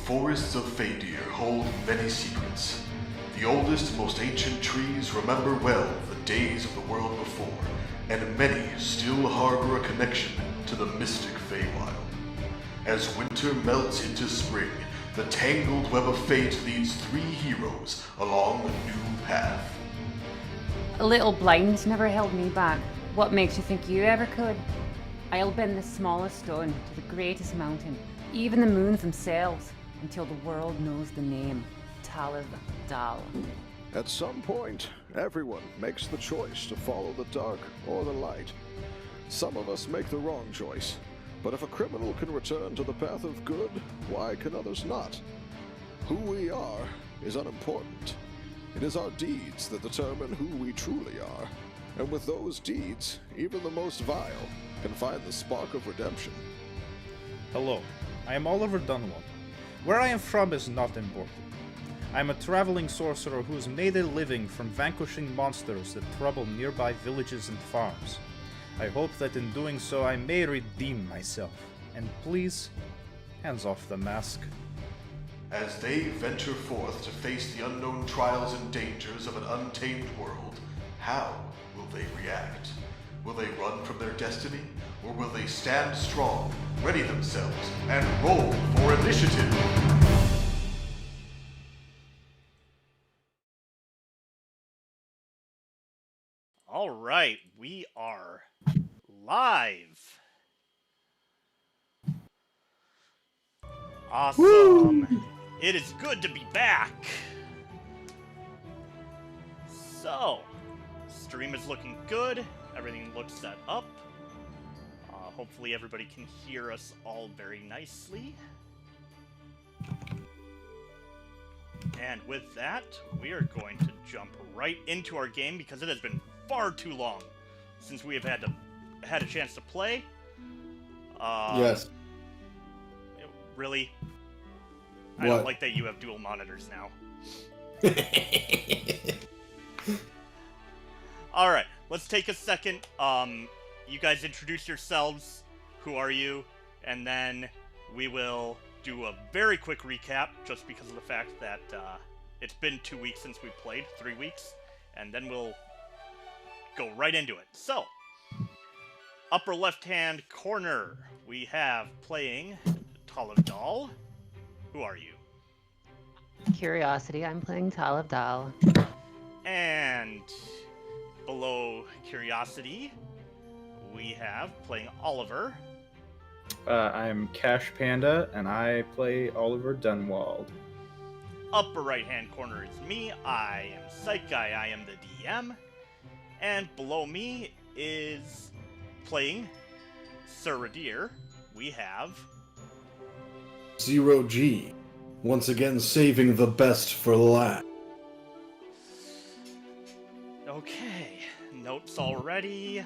forests of Fadir hold many secrets. The oldest, most ancient trees remember well the days of the world before, and many still harbor a connection to the mystic Feywild. As winter melts into spring, the tangled web of fate leads 3 heroes along a new path. A little blind never held me back. What makes you think you ever could? I'll bend the smallest stone to the greatest mountain, even the moons themselves, until the world knows the name, Talamh Dall. At some point, everyone makes the choice to follow the dark or the light. Some of us make the wrong choice, but if a criminal can return to the path of good, why can others not? Who we are is unimportant. It is our deeds that determine who we truly are, and with those deeds, even the most vile can find the spark of redemption. Hello, I am Oliver Dunwald. Where I am from is not important. I am a traveling sorcerer who has made a living from vanquishing monsters that trouble nearby villages and farms. I hope that in doing so I may redeem myself. And please, hands off the mask. As they venture forth to face the unknown trials and dangers of an untamed world, how will they react? Will they run from their destiny, or will they stand strong, ready themselves, and roll for initiative? All right, we are live. Awesome. Woo! It is good to be back. So, stream is looking good. Everything looks set up. Hopefully everybody can hear us all very nicely. And with that, we are going to jump right into our game because it has been far too long since we have had a chance to play. Yes. Really? I don't like that you have dual monitors now. Alright, let's take a second. You guys introduce yourselves. Who are you? And then we will do a very quick recap, just because of the fact that it's been 2 weeks since we played, 3 weeks. And then we'll go right into it. So, upper left-hand corner, we have playing Talamh Dall. Who are you? Curiosity, I'm playing Talamh Dall. And below Curiosity, we have playing Oliver. I'm CashPanda, and I play Oliver Dunwald. Upper right-hand corner is me. I am PsychGuy. I am the DM. And below me is playing Ser Ridire. We have ZerohGee, once again saving the best for last. Okay, notes already.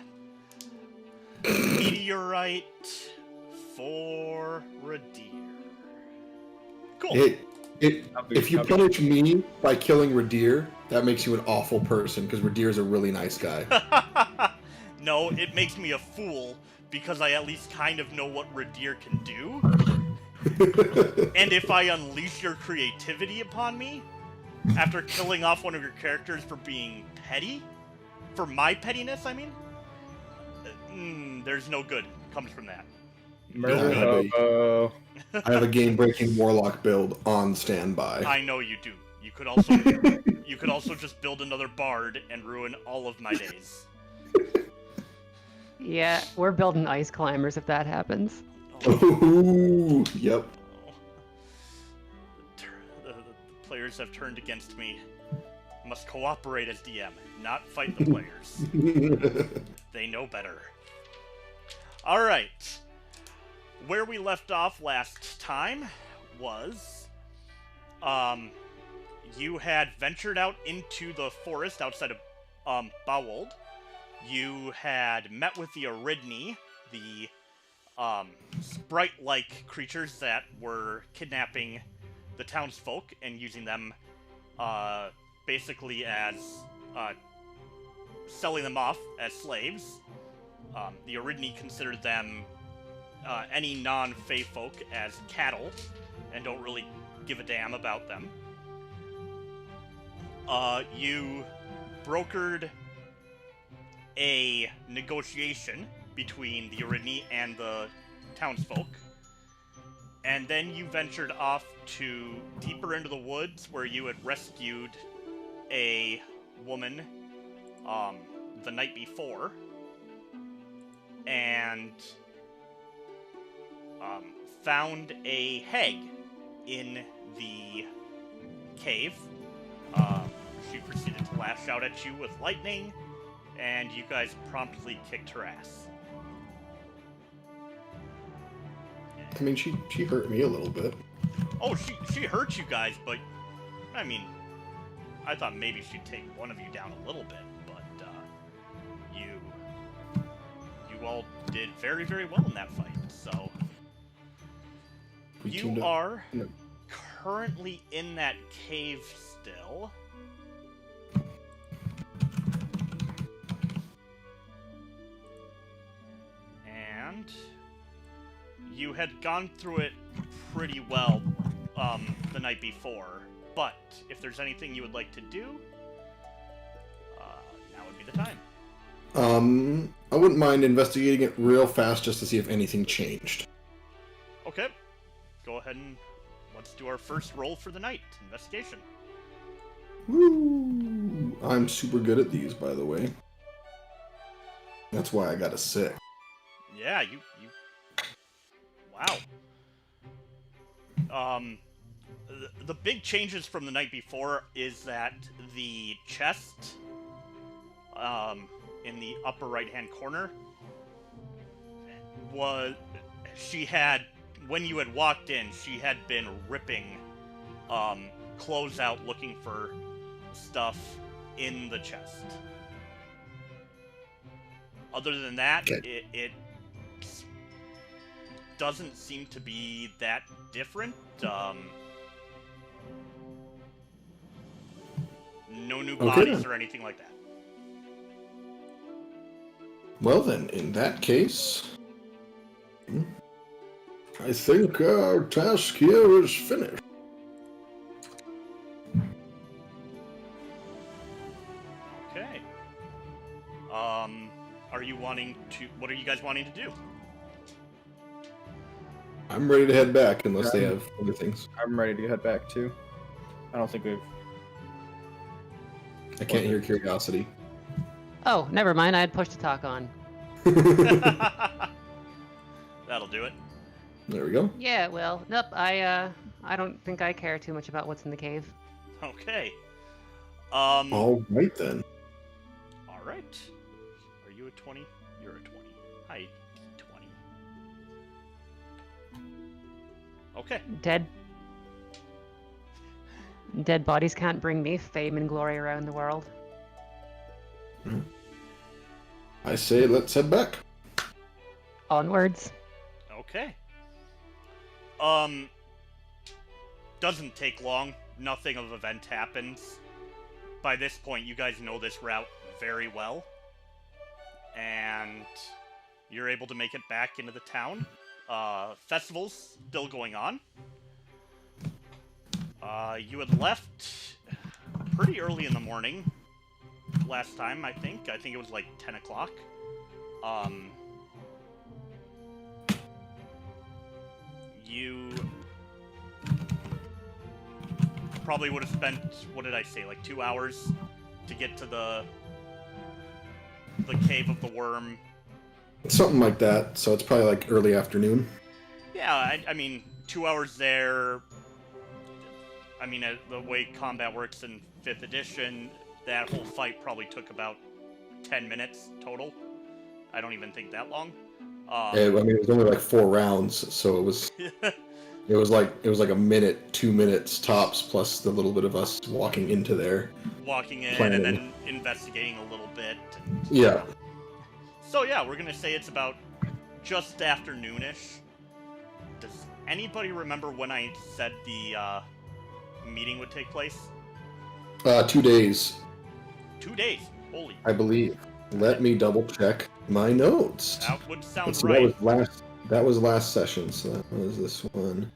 Meteorite for Ridire. Cool. If you punish me by killing Ridire, that makes you an awful person, because Ridire's a really nice guy. No, it makes me a fool, because I at least kind of know what Ridire can do. And if I unleash your creativity upon me, after killing off one of your characters for being petty, for my pettiness, I mean, there's no good comes from that. Murder hobo. I have a game-breaking warlock build on standby. I know you do. You could also just build another bard and ruin all of my days. Yeah, we're building ice climbers if that happens. Ooh, yep. The players have turned against me. Must cooperate as DM, not fight the players. They know better. Alright. Where we left off last time was, you had ventured out into the forest outside of Bawold. You had met with the Aridni, the sprite-like creatures that were kidnapping the townsfolk and using them basically as selling them off as slaves. The Aridni considered them any non-Fey folk as cattle, and don't really give a damn about them. You brokered a negotiation between the Aridni and the townsfolk, and then you ventured off to deeper into the woods where you had rescued a woman the night before, and found a hag in the cave. She proceeded to lash out at you with lightning, and you guys promptly kicked her ass. I mean, she hurt me a little bit. Oh, she hurt you guys, but I mean, I thought maybe she'd take one of you down a little bit, but you all did very, very well in that fight. So you are currently in that cave still. And you had gone through it pretty well the night before, but if there's anything you would like to do, now would be the time. I wouldn't mind investigating it real fast just to see if anything changed. Okay. Go ahead and let's do our first roll for the night. Investigation. Woo! I'm super good at these, by the way. That's why I got a 6. Yeah, you... Wow. The big changes from the night before is that the chest, in the upper right-hand corner, when you had walked in, she had been ripping, clothes out looking for stuff in the chest. Other than that, it doesn't seem to be that different. No new bodies or anything like that. Well then, in that case, I think our task here is finished. Okay. What are you guys wanting to do? I'm ready to head back unless they have other things. I'm ready to head back too. I don't think we've... I can't hear curiosity. Oh, never mind. I had push to talk on. That'll do it. There we go. Yeah, well, nope. I don't think I care too much about what's in the cave. Okay. All right then. All right. Are you a 20? You're a 20. Hi, 20. Okay. Dead bodies can't bring me fame and glory around the world. I say let's head back. Onwards. Okay. Doesn't take long. Nothing of event happens. By this point, you guys know this route very well. And you're able to make it back into the town. Festival's still going on. You had left pretty early in the morning last time, I think. I think it was like 10 o'clock. You probably would have spent, what did I say, like 2 hours to get to the Cave of the Worm. Something like that, so it's probably like early afternoon. Yeah, I mean, 2 hours there. I mean, the way combat works in 5th edition, that whole fight probably took about 10 minutes total. I don't even think that long. I mean, it was only like 4 rounds, so it was it was like a minute, 2 minutes tops, plus the little bit of us walking into there. Walking in planning. And then investigating a little bit. And, Yeah. So yeah, we're gonna say it's about just afternoonish. Does anybody remember when I said the meeting would take place? 2 days. 2 days. Holy. I believe. Let me double check my notes. That would sound So right. that was last session, so that was this one.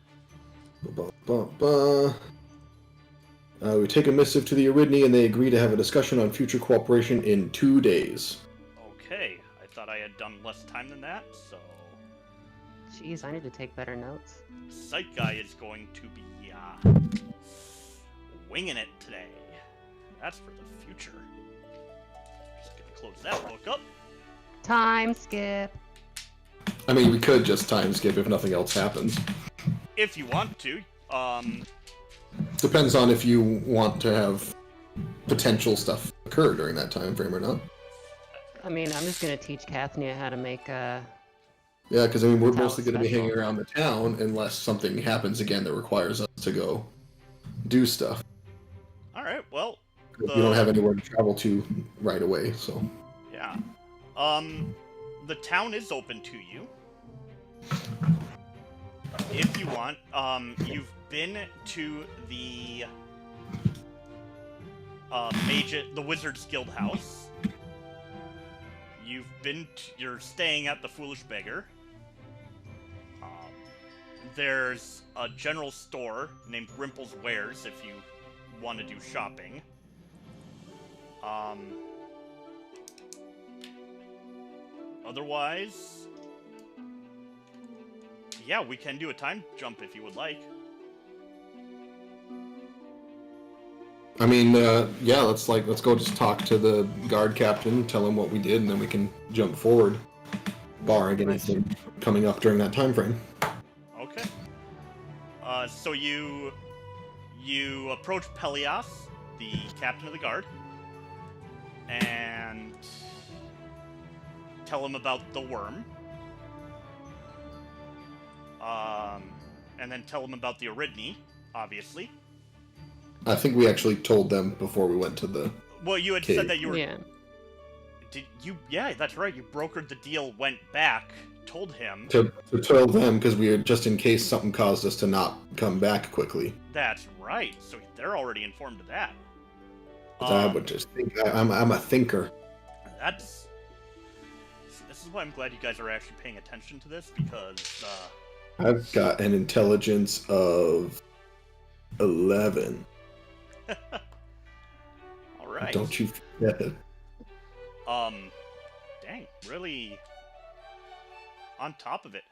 We take a missive to the Aridni, and they agree to have a discussion on future cooperation in 2 days. Okay, I thought I had done less time than that, so... Jeez, I need to take better notes. PsychGuy is going to be, winging it today. That's for the future. Just gonna close that book up. Time skip. I mean, we could just time skip if nothing else happens. If you want to, Depends on if you want to have potential stuff occur during that time frame or not. I mean, I'm just gonna teach Kathnia how to make Yeah, because I mean, we're Tell mostly going to be special. hanging around the town unless something happens again that requires us to go do stuff. alright, well... We don't have anywhere to travel to right away, so... Yeah. The town is open to you. If you want, you've been to the the Wizard's Guild house. You're staying at the Foolish Beggar. There's a general store named Rimple's Wares if you want to do shopping. Otherwise, yeah, we can do a time jump if you would like. I mean, yeah, let's go just talk to the guard captain, tell him what we did, and then we can jump forward, barring anything coming up during that time frame. Okay. So you approach Pelias, the captain of the guard, and tell him about the worm. And then tell him about the Aridni, obviously. I think we actually told them before we went to the... Well, you had cave. said that you were... Yeah. Did you... Yeah, that's right. You brokered the deal, went back, told him... To tell them, because we had, just in case something caused us to not come back quickly. That's right. So they're already informed of that. I would just think... I'm a thinker. That's... This is why I'm glad you guys are actually paying attention to this, because... I've got an intelligence of 11. Alright. Don't you forget it. Dang, really on top of it.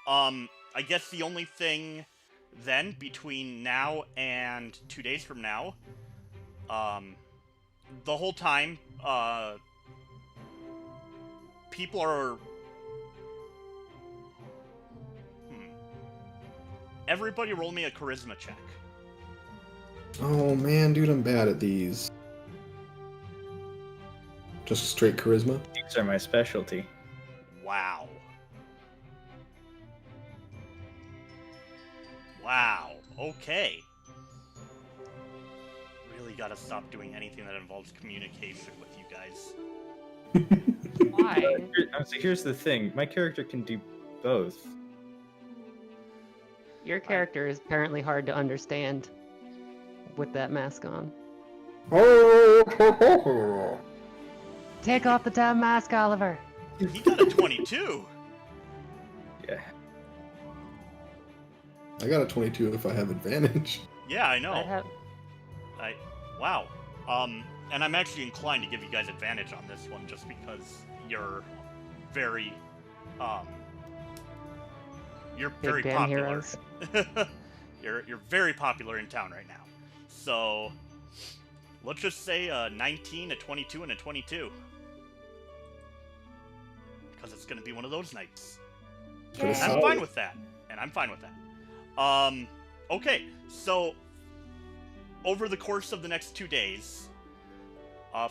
I guess the only thing then between now and 2 days from now, the whole time, people are... Everybody roll me a charisma check. Oh man, dude, I'm bad at these. Just straight charisma? These are my specialty. Wow. Wow. Okay. Really gotta stop doing anything that involves communication with you guys. Why? Here's the thing. My character can do both. Your character is apparently hard to understand with that mask on. Oh, Take off the damn mask, Oliver. He got a 22. Yeah. I got a 22 if I have advantage. Yeah, I know. I'd have... Wow. And I'm actually inclined to give you guys advantage on this one just because you're very Big damn popular. heroes. You're very popular in town right now. So let's just say a 19, a 22, and a 22. Because it's going to be one of those nights. Pretty And I'm solid. fine with that. Okay, so over the course of the next 2 days,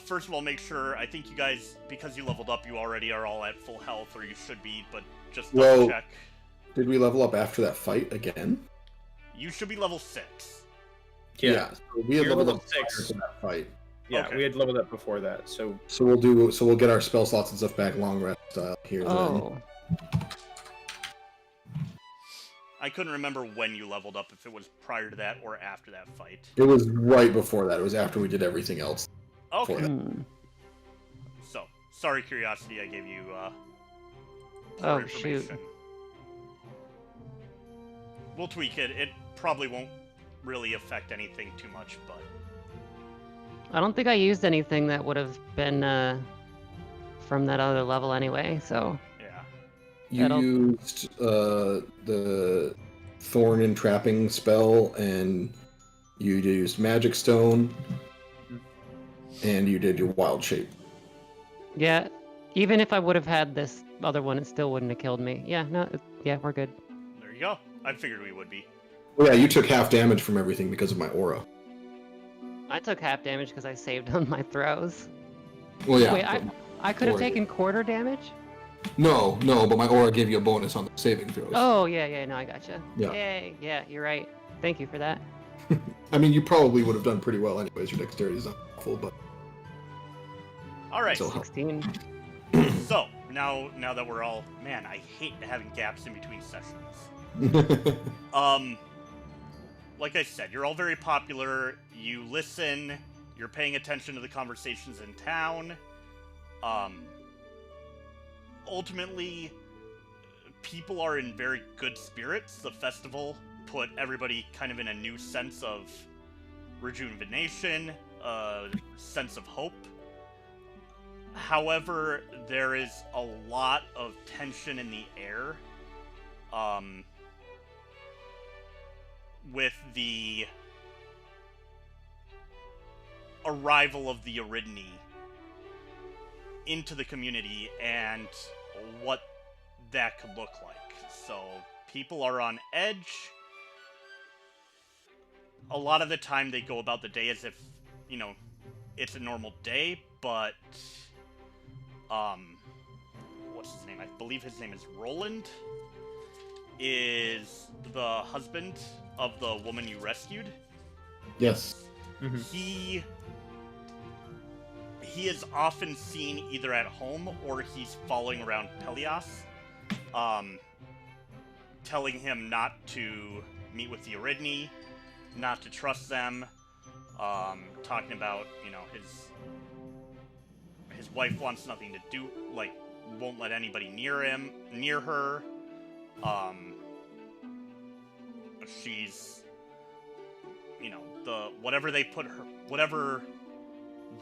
first of all, make sure, I think you guys, because you leveled up, you already are all at full health, or you should be, but just double check. Did we level up after that fight again? You should be level 6. Yeah. So we had You're leveled level up 6. prior to that fight. Yeah, Okay. we had leveled up before that, so So we'll get our spell slots and stuff back long rest style here. Oh. I couldn't remember when you leveled up, if it was prior to that or after that fight. Then. It was right before that. It was after we did everything else. Okay, For that. Hmm. so, sorry curiosity, I gave you, Oh, information. shoot. we'll tweak it. It probably won't really affect anything too much, but I don't think I used anything that would have been from that other level anyway, so... yeah. You used the Thorn Entrapping spell, and you used Magic Stone, and you did your Wild Shape. Yeah, even if I would have had this other one, it still wouldn't have killed me. Yeah, no, yeah, we're good. There you go. I figured we would be. Well, yeah, you took half damage from everything because of my aura. I took half damage because I saved on my throws. Well, yeah. Wait, I could have Aura taken quarter damage? No, but my aura gave you a bonus on the saving throws. Oh, yeah, no, I gotcha. Yeah. Yay, yeah, you're right. Thank you for that. I mean, you probably would have done pretty well anyways. Your dexterity is not full, but... All right. Still help. 16. So now that we're all, man, I hate having gaps in between sessions. Like I said, you're all very popular. You listen. You're paying attention to the conversations in town. Ultimately, people are in very good spirits. The festival put everybody kind of in a new sense of rejuvenation, a sense of hope. However, there is a lot of tension in the air, with the arrival of the Aridni into the community and what that could look like. So, people are on edge. A lot of the time they go about the day as if, it's a normal day, but... what's his name? I believe his name is Roland, is the husband of the woman you rescued. Yes. Mm-hmm. He is often seen either at home or he's following around Pelias, telling him not to meet with the Aridni, not to trust them, talking about, his wife wants nothing to do, won't let anybody near her. She's, whatever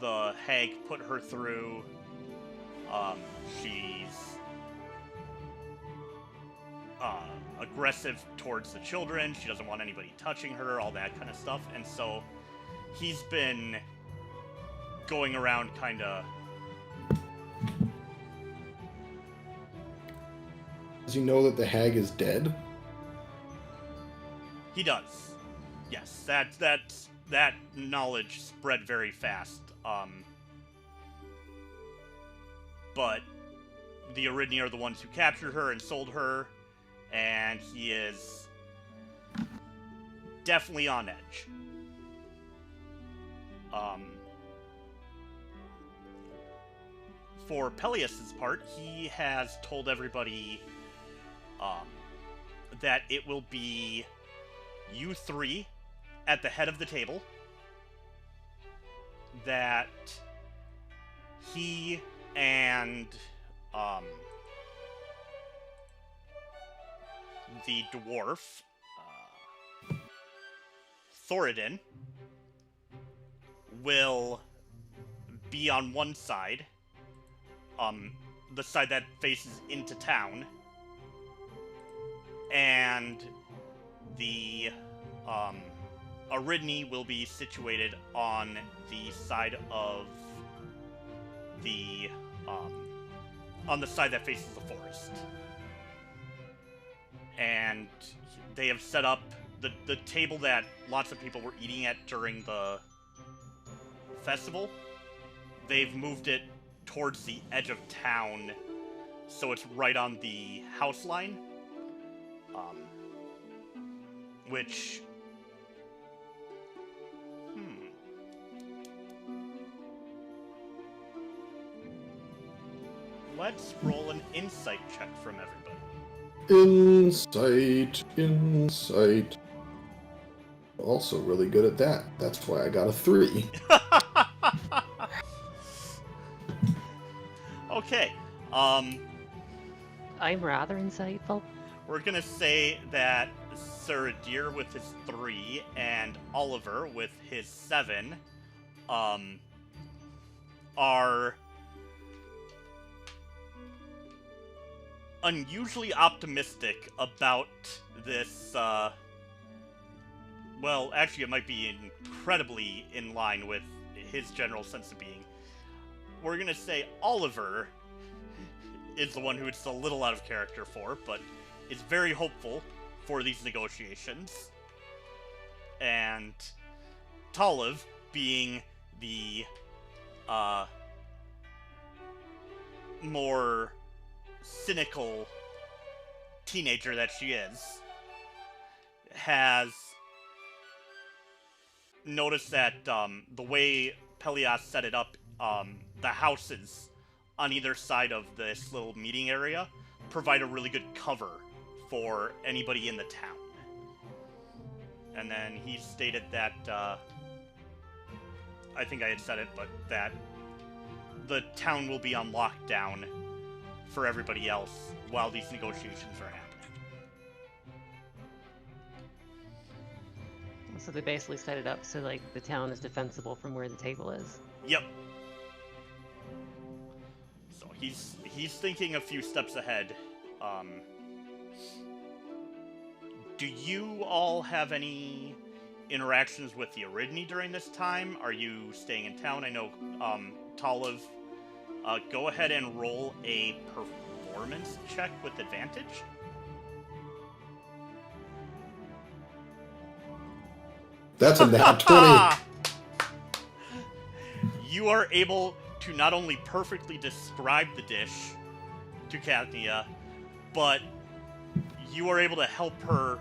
the hag put her through, she's aggressive towards the children. She doesn't want anybody touching her, all that kind of stuff. And so he's been going around kind of... Does he know that the hag is dead? He does. Yes, that knowledge spread very fast. But the Aridni are the ones who captured her and sold her, and he is definitely on edge. For Pelias's part, he has told everybody that it will be you three at the head of the table, that he and the dwarf Thoradin will be on one side, the side that faces into town, and the Aridni will be situated on the side of the side that faces the forest. And they have set up the table that lots of people were eating at during the festival. They've moved it towards the edge of town, so it's right on the house line. Which... Let's roll an insight check from everybody. Insight. Also really good at that. That's why I got a 3. Okay. I'm rather insightful. we're gonna say that Ser Ridire with his 3 and Oliver with his 7 are unusually optimistic about this, well, actually it might be incredibly in line with his general sense of being. We're gonna say Oliver is the one who it's a little out of character for, but is very hopeful for these negotiations. And Talamh, being the, more cynical teenager that she is, has noticed that the way Pelias set it up, the houses on either side of this little meeting area provide a really good cover for anybody in the town. And then he stated that, I think I had said it, but that the town will be on lockdown for everybody else while these negotiations are happening. So they basically set it up so like the town is defensible from where the table is. Yep. So he's thinking a few steps ahead. Do you all have any interactions with the Aridni during this time? Are you staying in town? I know, Talamh, go ahead and roll a performance check with advantage. That's a nat 20. You are able to not only perfectly describe the dish to Kathnia, but you are able to help her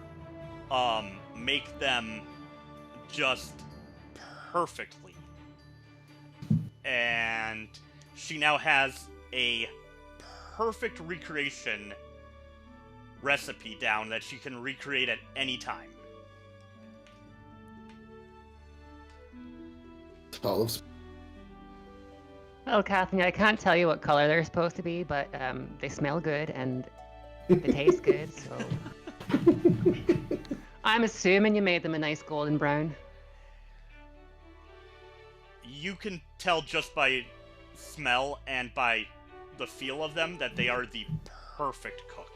make them just perfectly. And she now has a perfect recreation recipe down that she can recreate at any time. Olives. Well, Kathy, I can't tell you what color they're supposed to be, but they smell good and they taste good, so... I'm assuming you made them a nice golden brown. You can tell just by smell and by the feel of them that they are the perfect cook.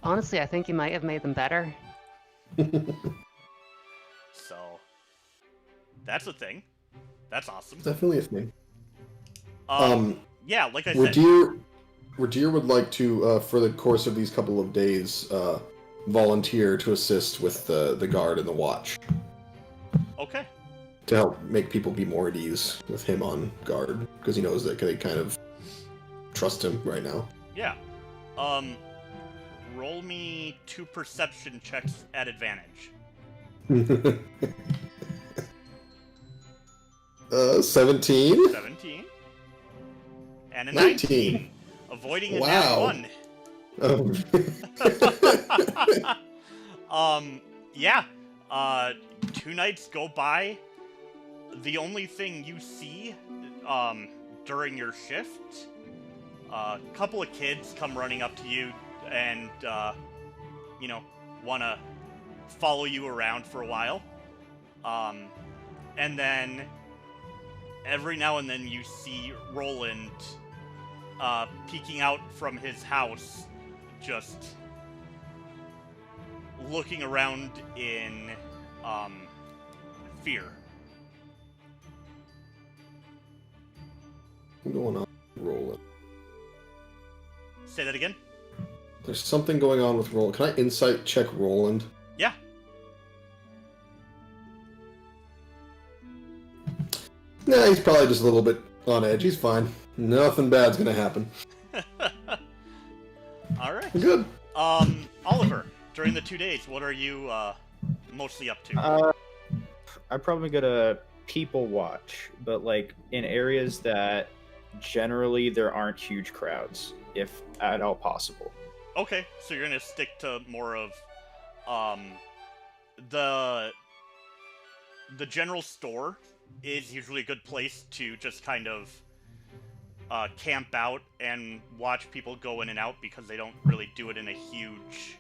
Honestly, I think you might have made them better. So, that's a thing. That's awesome. Definitely a thing. Yeah, like I said... Ridire would like to, for the course of these couple of days, volunteer to assist with the guard and the watch. Okay. To help make people be more at ease with him on guard, because he knows that they kind of trust him right now. Yeah. Roll me 2 perception checks at advantage. 17? 17. And a 19. 19. Avoiding a Wow. nat 1. Yeah. 2 nights go by. The only thing you see, during your shift, a couple of kids come running up to you and, want to follow you around for a while. And then every now and then you see Roland peeking out from his house, just looking around in fear. What's going on with Roland? Say that again? There's something going on with Roland. Can I insight check Roland? Yeah. Nah, he's probably just a little bit on edge. He's fine. Nothing bad's gonna happen. Alright. Good. Oliver, during the 2 days, what are you mostly up to? I'm probably gonna people watch, but like in areas that generally there aren't huge crowds, if at all possible. Okay, so you're gonna stick to more of the general store is usually a good place to just kind of camp out and watch people go in and out because they don't really do it in a huge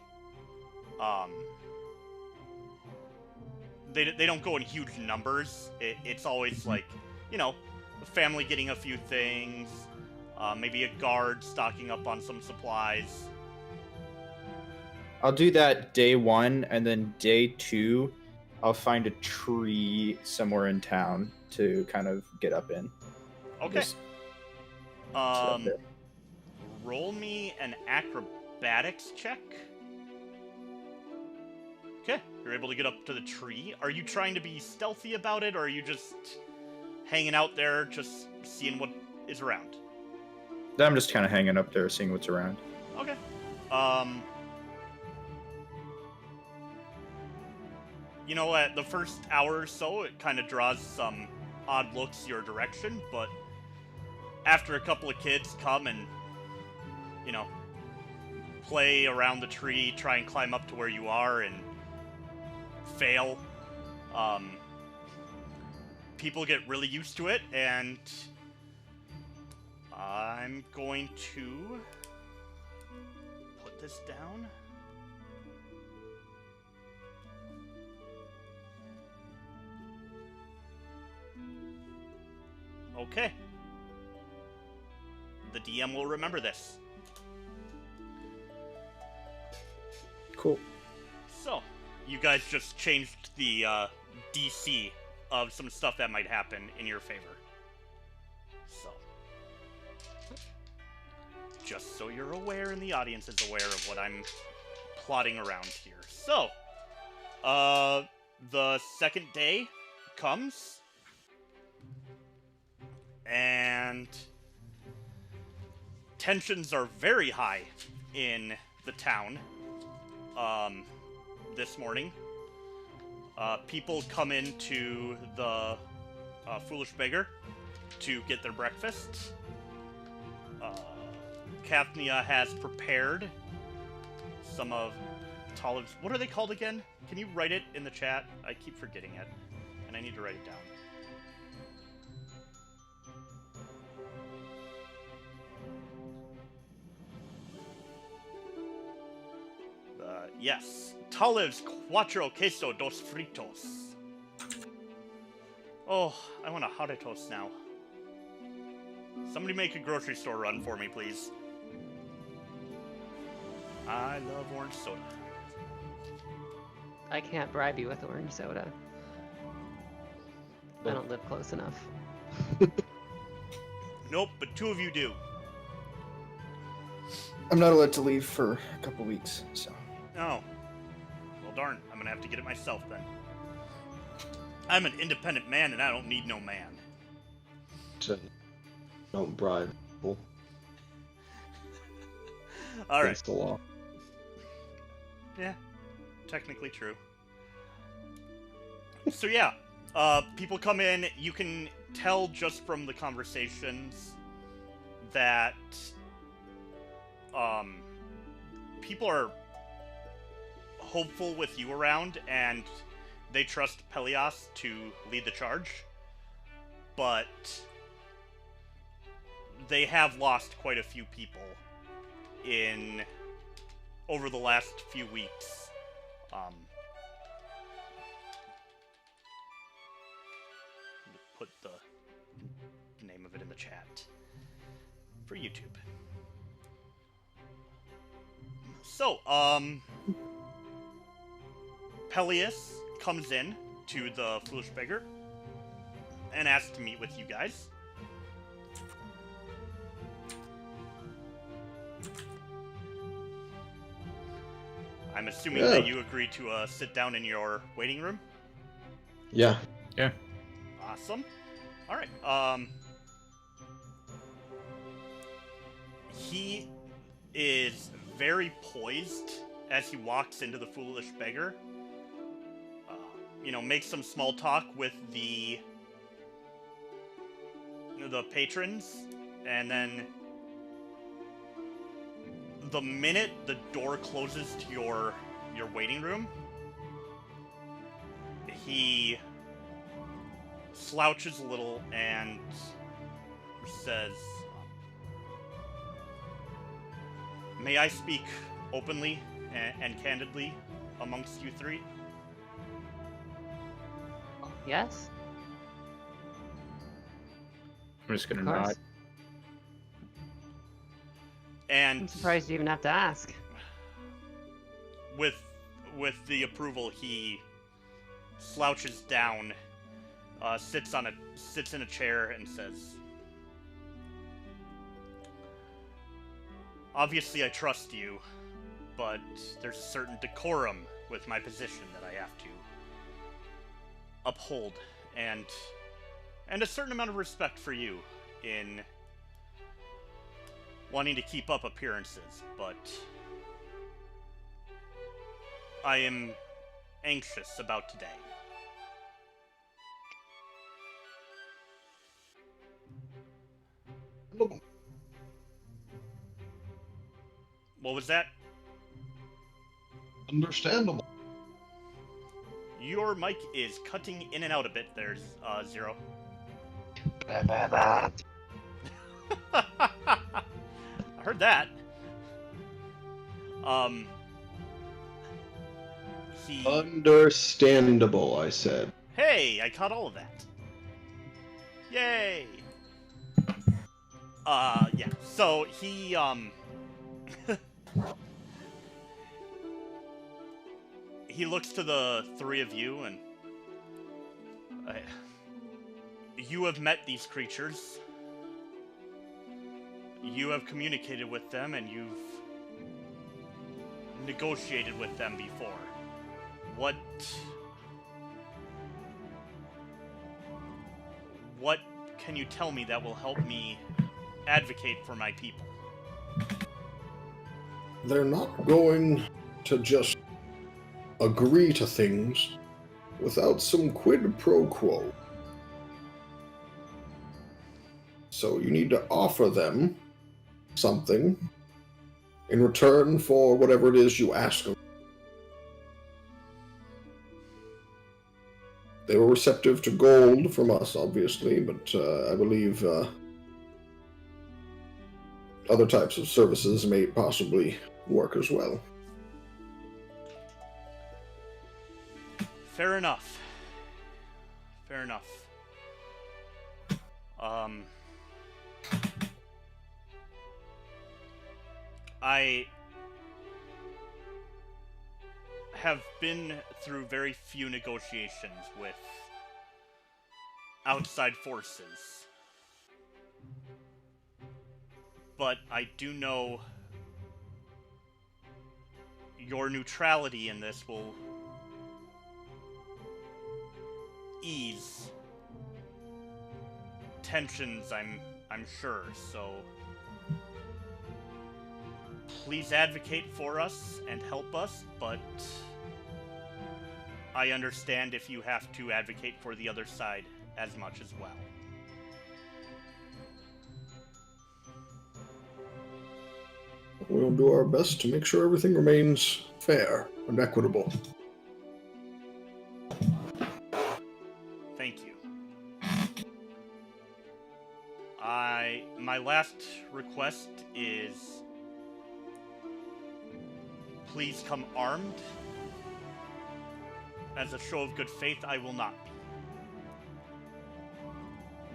they don't go in huge numbers. It's always like, you know, a family getting a few things, maybe a guard stocking up on some supplies. I'll do that day 1, and then day 2, I'll find a tree somewhere in town to kind of get up in. Okay. Just up there. Roll me an acrobatics check. Okay, you're able to get up to the tree. Are you trying to be stealthy about it, or are you just hanging out there, just seeing what is around? I'm just kind of hanging up there, seeing what's around. Okay. You know, at the first hour or so, it kind of draws some odd looks your direction, but after a couple of kids come and, you know, play around the tree, try and climb up to where you are, and fail, people get really used to it, and I'm going to put this down. Okay. The DM will remember this. Cool. So, you guys just changed the DC of some stuff that might happen in your favor. So, just so you're aware and the audience is aware of what I'm plotting around here. So, the second day comes, and tensions are very high in the town this morning. People come into the Foolish Beggar to get their breakfast. Kathnia has prepared some of Talamh's... What are they called again? Can you write it in the chat? I keep forgetting it, and I need to write it down. Yes. Talamh's cuatro queso dos fritos. Oh, I want a jarritos now. Somebody make a grocery store run for me, please. I love orange soda. I can't bribe you with orange soda. I don't live close enough. Nope, but two of you do. I'm not allowed to leave for a couple weeks, so... Oh. Well, darn. I'm gonna have to get it myself, then. I'm an independent man, and I don't need no man. Don't bribe people. All right. Against the law. Yeah, technically true. So yeah, people come in. You can tell just from the conversations that people are hopeful with you around, and they trust Pelias to lead the charge, but they have lost quite a few people over the last few weeks. Put the name of it in the chat for YouTube. So, Pelias comes in to the Foolish Beggar and asks to meet with you guys. I'm assuming that you agreed to sit down in your waiting room? Yeah. Yeah. Awesome. Alright, he is very poised as he walks into the Foolish Beggar. Makes some small talk with the patrons, and then the minute the door closes to your waiting room, he slouches a little and says, May I speak openly and candidly amongst you three? Yes? I'm just gonna Of course. nod. And I'm surprised you even have to ask. with the approval, he slouches down, sits in a chair, and says, "Obviously, I trust you, but there's a certain decorum with my position that I have to uphold, and a certain amount of respect for you in wanting to keep up appearances, but I am anxious about today." What was that? Understandable. Your mic is cutting in and out a bit there, Zero. Uh, I heard that. He... Understandable, I said. Hey, I caught all of that. Yay! Yeah. So he, he looks to the three of you and... you have met these creatures. You have communicated with them, and you've negotiated with them before. What can you tell me that will help me advocate for my people? They're not going to just agree to things without some quid pro quo. So you need to offer them something in return for whatever it is you ask them. They were receptive to gold from us, obviously, but I believe other types of services may possibly work as well. Fair enough. Fair enough. I have been through very few negotiations with outside forces, but I do know your neutrality in this will ease tensions, I'm sure, so please advocate for us and help us, but I understand if you have to advocate for the other side as much as well. We'll do our best to make sure everything remains fair and equitable. Thank you. My last request is please come armed. As a show of good faith, I will not be.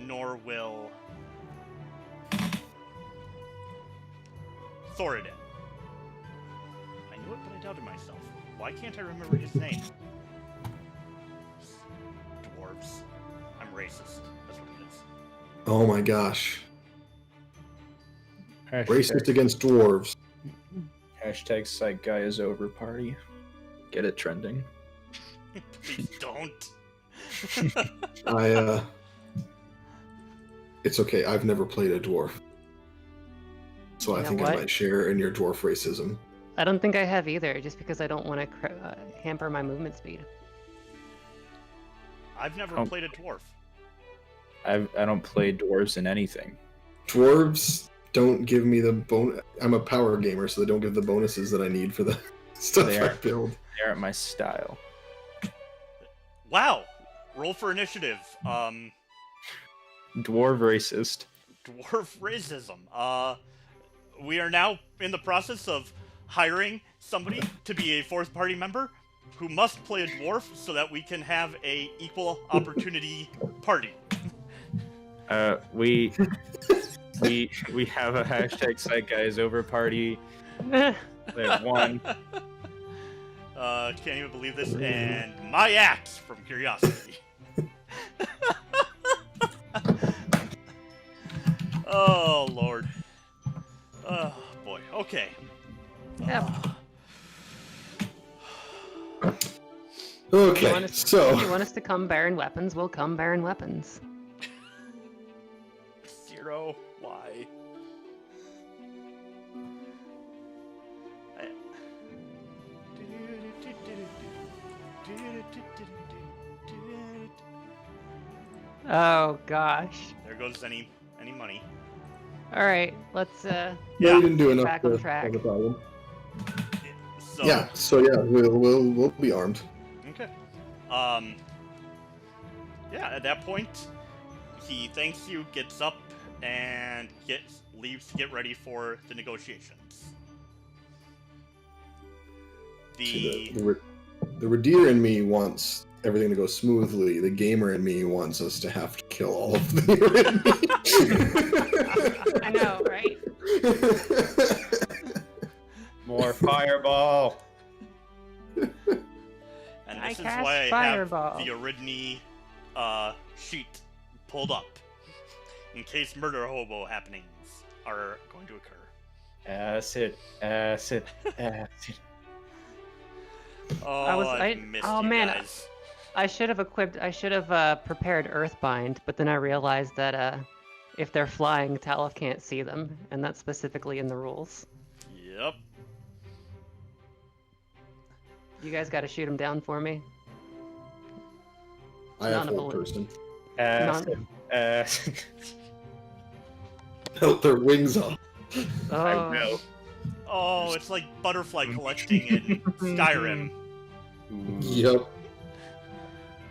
Nor will Thoradin. I knew it, but I doubted myself. Why can't I remember his name? Dwarves. I'm racist. That's what it is. Oh my gosh. Hashtag, Racist against dwarves. hashtag PsychGuy is over party. Get it trending. Please don't. It's okay, I've never played a dwarf. So You I know think what? I might share in your dwarf racism. I don't think I have either, just because I don't want to hamper my movement speed. I've never Oh. played a dwarf. I don't play dwarves in anything. Dwarves don't give me the bonus. I'm a power gamer, so they don't give the bonuses that I need for the stuff They I are- build. They aren't my style. Wow! Roll for initiative. Dwarf racist. Dwarf racism. we are now in the process of hiring somebody to be a fourth party member who must play a dwarf so that we can have a equal opportunity party. We have a hashtag PsychGuys over party. We have one. Can't even believe this. And my axe from Curiosity. Oh, Lord. Oh, boy. Okay. Yep. Okay, If so you want us to come bearing weapons, we'll come bearing weapons. Zero. Why? Oh gosh. There goes any money. All right, let's yeah, we didn't do enough back on to track. solve the problem. So, Yeah, so yeah, we'll be armed. Okay. Yeah, at that point, he thanks you, gets up, and leaves to get ready for the negotiations. See, the Ridire in me wants everything to go smoothly. The gamer in me wants us to have to kill all of the Aridni. I know, right? More fireball. And I this is cast why I fireball. have the Aridni sheet pulled up in case murder hobo happenings are going to occur. Acid, acid, acid. Oh, I missed you man, guys. I should have prepared Earthbind, but then I realized that if they're flying, Talamh can't see them, and that's specifically in the rules. Yep. You guys got to shoot them down for me. I have Non-ability. one person. Acid, acid. Pelt their wings off. Oh, I will. Oh, it's like butterfly collecting in Skyrim. Yep.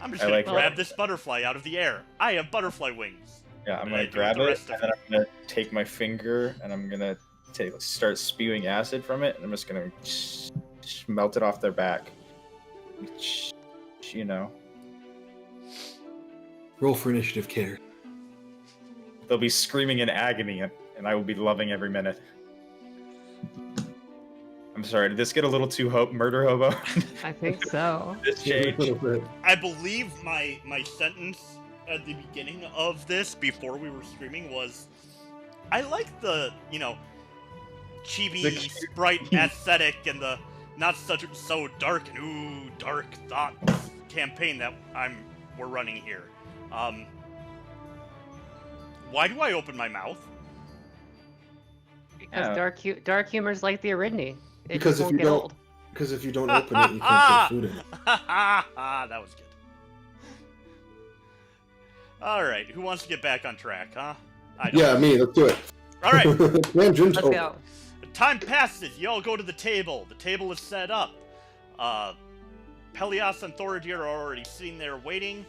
I'm just I gonna like grab that. this butterfly out of the air. I have butterfly wings. Yeah, I'm And gonna I do grab the it, rest of and then I'm gonna take my finger, and I'm gonna start spewing acid from it, and I'm just gonna melt it off their back. You know, Roll for initiative, care. they'll be screaming in agony, and I will be loving every minute. I'm sorry, did this get a little too murder hobo? I think so. This change. I believe my sentence at the beginning of this, before we were streaming, was, I like the, chibi, The cute- sprite aesthetic and the not so dark and dark thoughts campaign that we're running here. Why do I open my mouth? Because Yeah. dark humor's like the Aridni. It Because just if won't you get don't- old. Because if you don't open it, you can't put food in it. That was good. Alright, who wants to get back on track, huh? I don't. Yeah, me. Let's do it. Alright, Tangent Let's over. go. time passes. You all go to the table. The table is set up. Pelias and Thoradir are already sitting there waiting.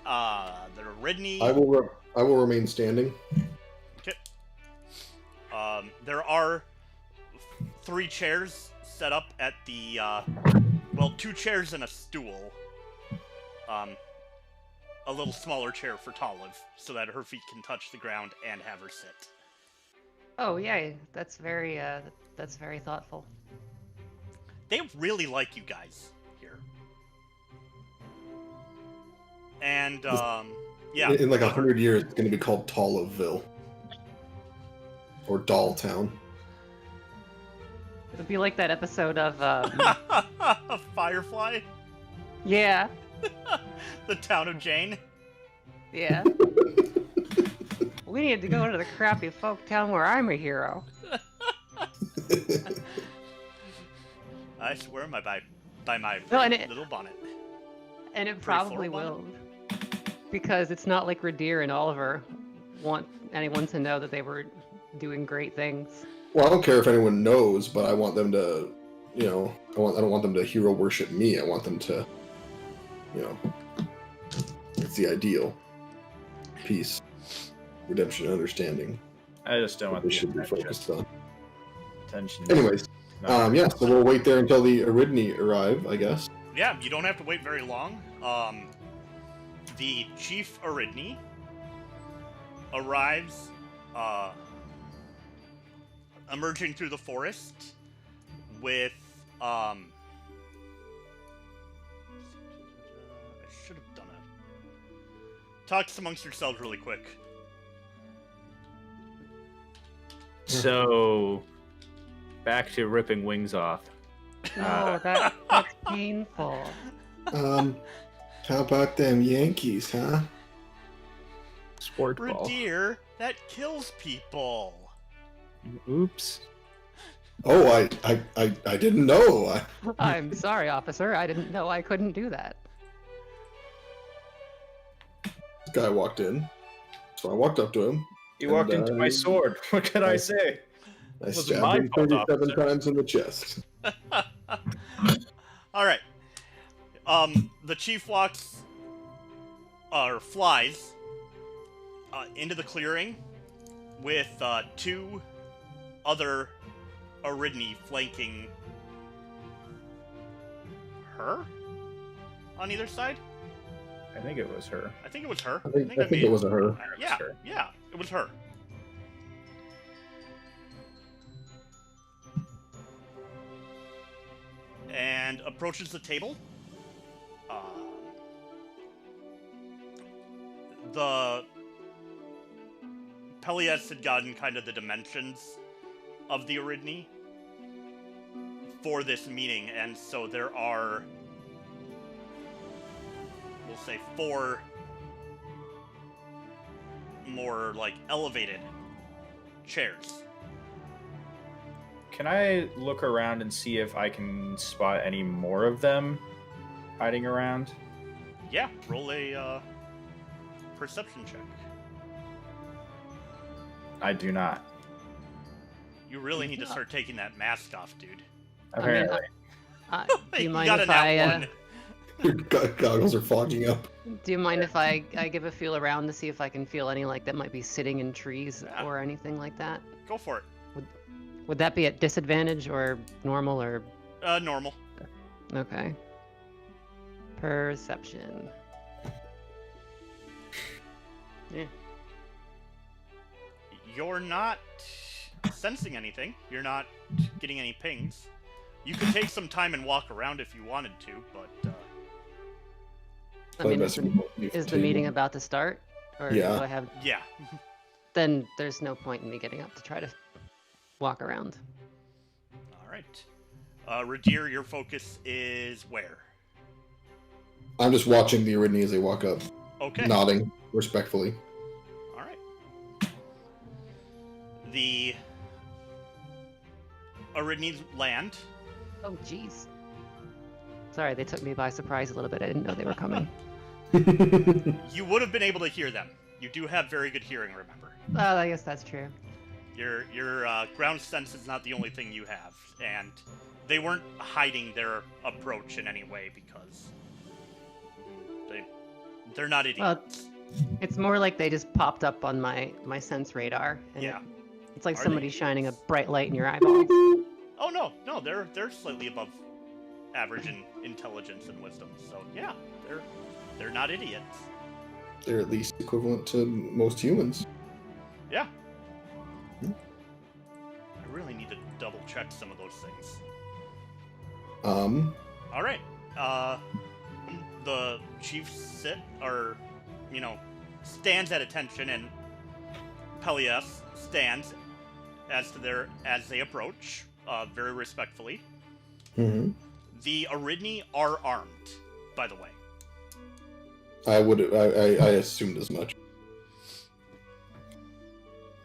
The Aridni. I will remain standing. Okay. There are 3 chairs set up at the, 2 chairs and a stool. A little smaller chair for Talamh, so that her feet can touch the ground and have her sit. Oh yeah, that's very thoughtful. They really like you guys here. And, yeah. In like 100 years, it's going to be called Talaville. Or Dalltown. It'll be like that episode of A Firefly? yeah, The town of Jane? yeah. We need to go to the crappy folk town where I'm a hero. I swear by my No, and it- little bonnet. And it Pretty probably floral will. Because it's not like Ridire and Oliver want anyone to know that they were doing great things. Well, I don't care if anyone knows, but I want them to, I don't want them to hero worship me. I want them to, it's the ideal. Peace, redemption, and understanding. I just don't want We the should be attention. focused on. Tension. Anyways, yeah, so we'll wait there until the Aridni arrive, I guess. Yeah, you don't have to wait very long. The Chief Aridni arrives, emerging through the forest with, I should have done it. Talk amongst yourselves really quick. So, back to ripping wings off. Oh, that's painful. How about them Yankees, huh? Sport ball. Ridire, that kills people. Oops. Oh, I didn't know. I'm sorry, officer. I didn't know I couldn't do that. This guy walked in, so I walked up to him. He walked into my sword. What can I say? I Wasn't stabbed my him fault, 37 officer. times in the chest. All right. The chief walks, or flies, into the clearing with 2 other Aridni flanking her on either side. I think it was her. I think it was her. I think it was a her. Yeah, her. yeah, it was her. And approaches the table. The Pelias had gotten kind of the dimensions of the Aridni for this meeting, and so there are, we'll say, 4 more, like, elevated chairs. Can I look around and see if I can spot any more of them hiding around? Yeah, roll a perception check. I do not. You really need to start taking that mask off, dude. Apparently. Do you mind got if a nat I? one. Your goggles are fogging up. Do you mind if I give a feel around to see if I can feel any like that might be sitting in trees Yeah. or anything like that? Go for it. Would that be at disadvantage or normal or? Normal. Okay. Perception. Yeah. You're not sensing anything. You're not getting any pings. You could take some time and walk around if you wanted to, but I mean, is Is the meeting about to start? Or Yeah. do I have? yeah. Then there's no point in me getting up to try to walk around. All right. Ridire, your focus is where? I'm just watching the Aridni as they walk up, Okay. nodding respectfully. All right. The Aridni land. Oh, jeez. Sorry, they took me by surprise a little bit. I didn't know they were coming. You would have been able to hear them. You do have very good hearing, remember. Oh, I guess that's true. Your ground sense is not the only thing you have, and they weren't hiding their approach in any way because they're not idiots. Well, it's more like they just popped up on my sense radar. And Yeah. It's like Are somebody they? shining a bright light in your eyeballs. Oh no, they're slightly above average in intelligence and wisdom. So yeah, they're not idiots. They're at least equivalent to most humans. Yeah. Hmm. I really need to double check some of those things. All right. The chief stands at attention, and Pelias stands as they approach, very respectfully. Mm-hmm. The Aridni are armed, by the way. I assumed as much.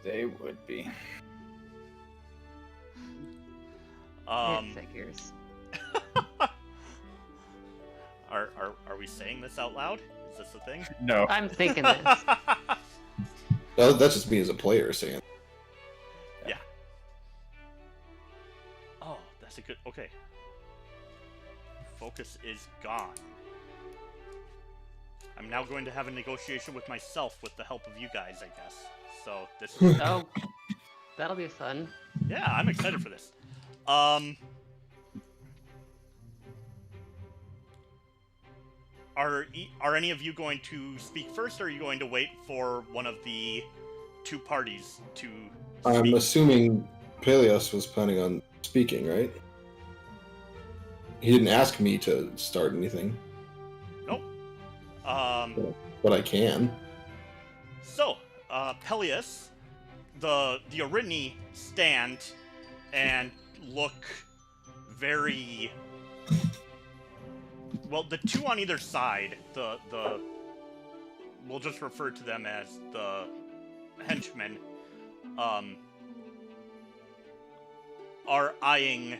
They would be. It figures. Are we saying this out loud? Is this a thing? No. I'm thinking this. That's just me as a player saying. Yeah. Oh, that's a good. Okay. Focus is gone. I'm now going to have a negotiation with myself with the help of you guys, I guess. So this is. Oh, That'll be fun. Yeah, I'm excited for this. Are any of you going to speak first, or are you going to wait for one of the two parties to speak? I'm assuming Peleus was planning on speaking, right? He didn't ask me to start anything. Nope. But I can. So, Peleus, the Aridni stand and look very... Well, the two on either side, we'll just refer to them as the henchmen, are eyeing...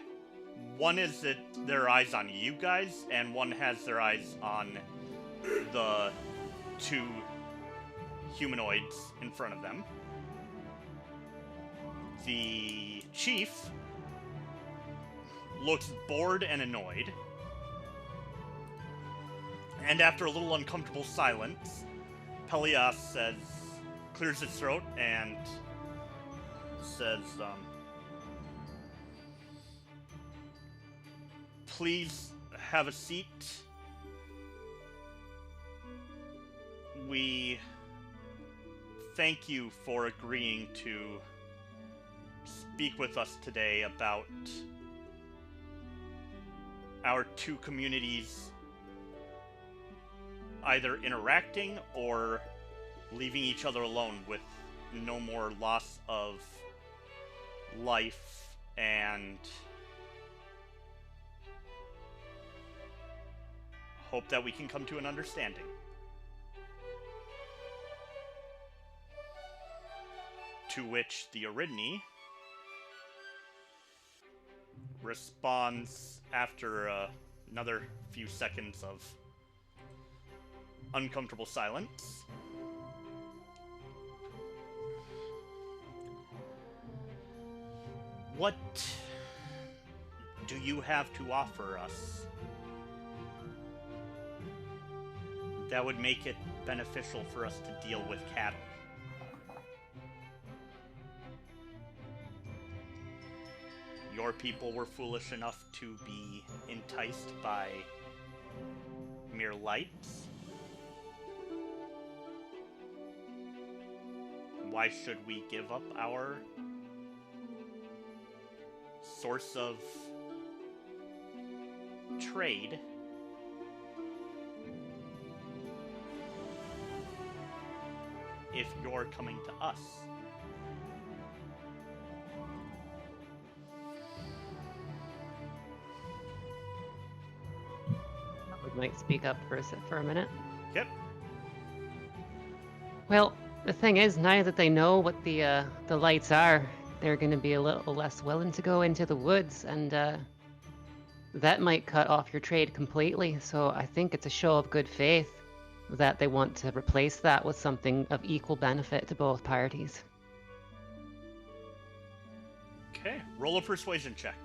One is their eyes on you guys, and one has their eyes on the two humanoids in front of them. The chief looks bored and annoyed. And after a little uncomfortable silence, Peleus clears his throat and says, please have a seat. We thank you for agreeing to speak with us today about our two communities either interacting or leaving each other alone with no more loss of life and hope that we can come to an understanding. To which the Aridni responds after another few seconds of uncomfortable silence. What do you have to offer us that would make it beneficial for us to deal with cattle? Your people were foolish enough to be enticed by mere lights. Why should we give up our source of trade if you're coming to us? I might speak up for a minute. Yep. Well, the thing is, now that they know what the lights are, they're going to be a little less willing to go into the woods, and that might cut off your trade completely. So I think it's a show of good faith that they want to replace that with something of equal benefit to both parties. Okay, roll a persuasion check.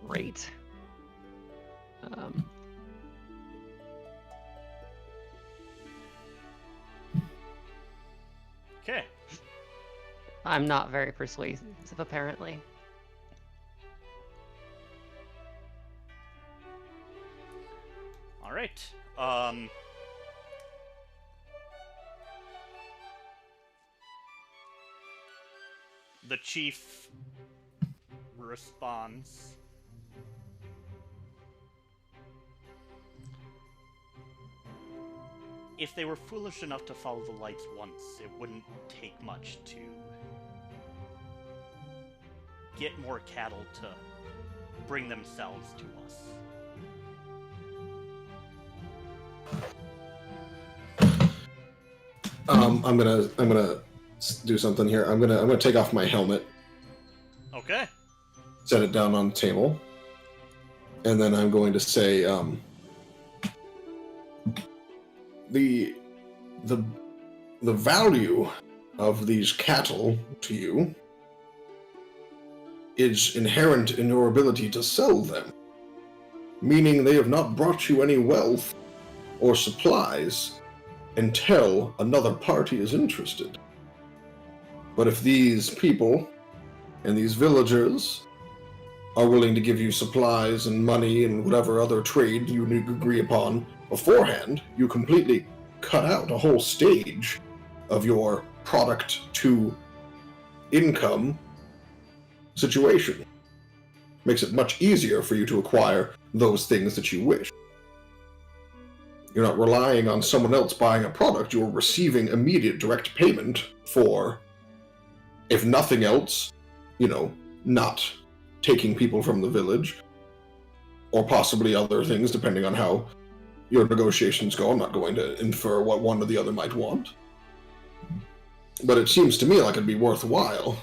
Great. Okay. I'm not very persuasive, apparently. All right. The chief responds. If they were foolish enough to follow the lights once, it wouldn't take much to get more cattle to bring themselves to us. I'm gonna do something here. I'm gonna take off my helmet, Okay. set it down on the table, and then I'm going to say, the value of these cattle to you is inherent in your ability to sell them, meaning they have not brought you any wealth or supplies until another party is interested. But if these people and these villagers are willing to give you supplies and money and whatever other trade you agree upon beforehand, you completely cut out a whole stage of your product to income situation. Makes it much easier for you to acquire those things that you wish. You're not relying on someone else buying a product, you're receiving immediate direct payment for, if nothing else, not taking people from the village, or possibly other things, depending on how your negotiations go. I'm not going to infer what one or the other might want. But it seems to me like it'd be worthwhile,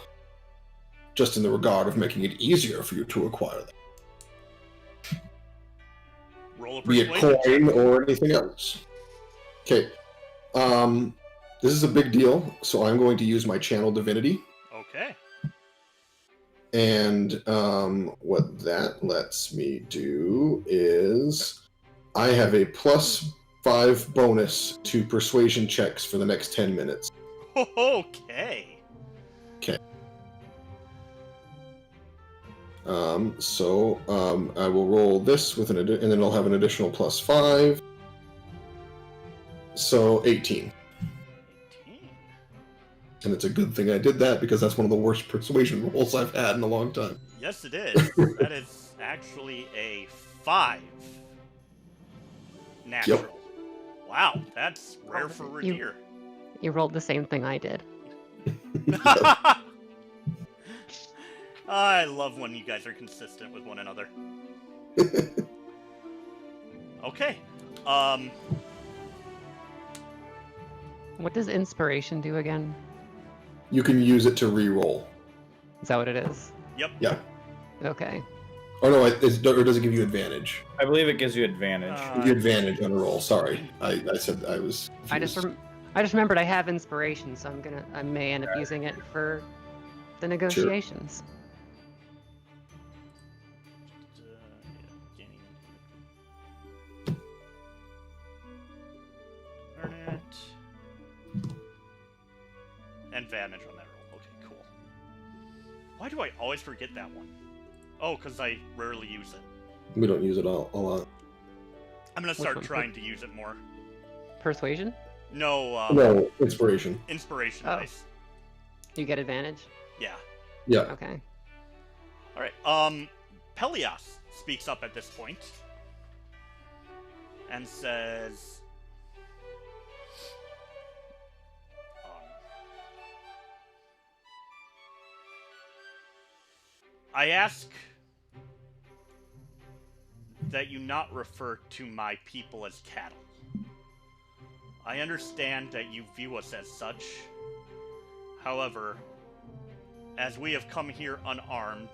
just in the regard of making it easier for you to acquire them. Roll a Be it persuasion coin check. or anything else. Okay. This is a big deal, so I'm going to use my channel divinity. Okay. And what that lets me do is I have a +5 bonus to persuasion checks for the next 10 minutes. Okay. Okay. I will roll this with and then I'll have an additional +5. So 18. 18. And it's a good thing I did that because that's one of the worst persuasion rolls I've had in a long time. Yes, it is. That is actually a 5. Natural. Yep. Wow, that's rare for Ridire. You rolled the same thing I did. I love when you guys are consistent with one another. Okay. What does inspiration do again? You can use it to re-roll. Is that what it is? Yep. Yeah. Okay. Oh no, or does it give you advantage? I believe it gives you advantage. Give you advantage on a roll. Sorry, I said I was. I just remembered I have inspiration, so I may end up using it for the negotiations. Advantage on that roll. Okay, cool. Why do I always forget that one? Oh, because I rarely use it. We don't use it a lot. I'm gonna start trying to use it more. Persuasion? No, No, inspiration. Inspiration Oh. dice. You get advantage? Yeah. Yeah. Okay. Alright, Pelias speaks up at this point and says, I ask that you not refer to my people as cattle. I understand that you view us as such. However, as we have come here unarmed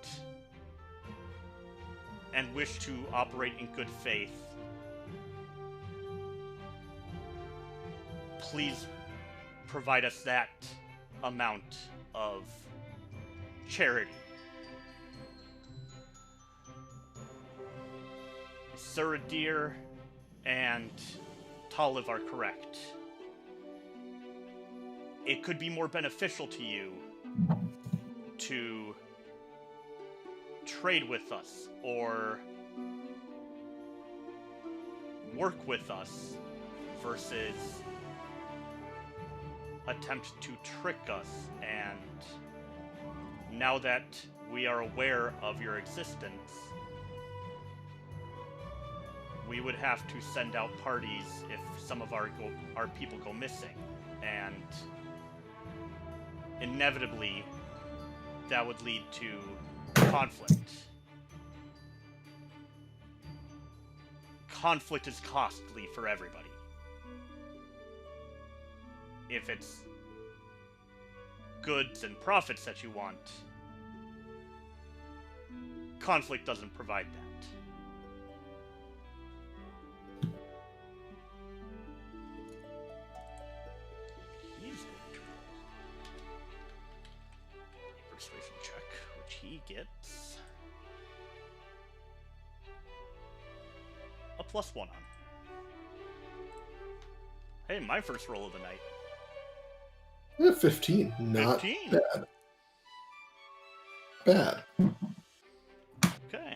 and wish to operate in good faith, please provide us that amount of charity. Ser Ridire and Talamh are correct. It could be more beneficial to you to trade with us or work with us versus attempt to trick us. And now that we are aware of your existence, we would have to send out parties if some of our people go missing, and inevitably that would lead to conflict. Conflict is costly for everybody. If it's goods and profits that you want, conflict doesn't provide that. Persuasion check, which he gets a +1 on. Hey, my first roll of the night. Yeah, 15. Not 15. bad. Bad. Okay.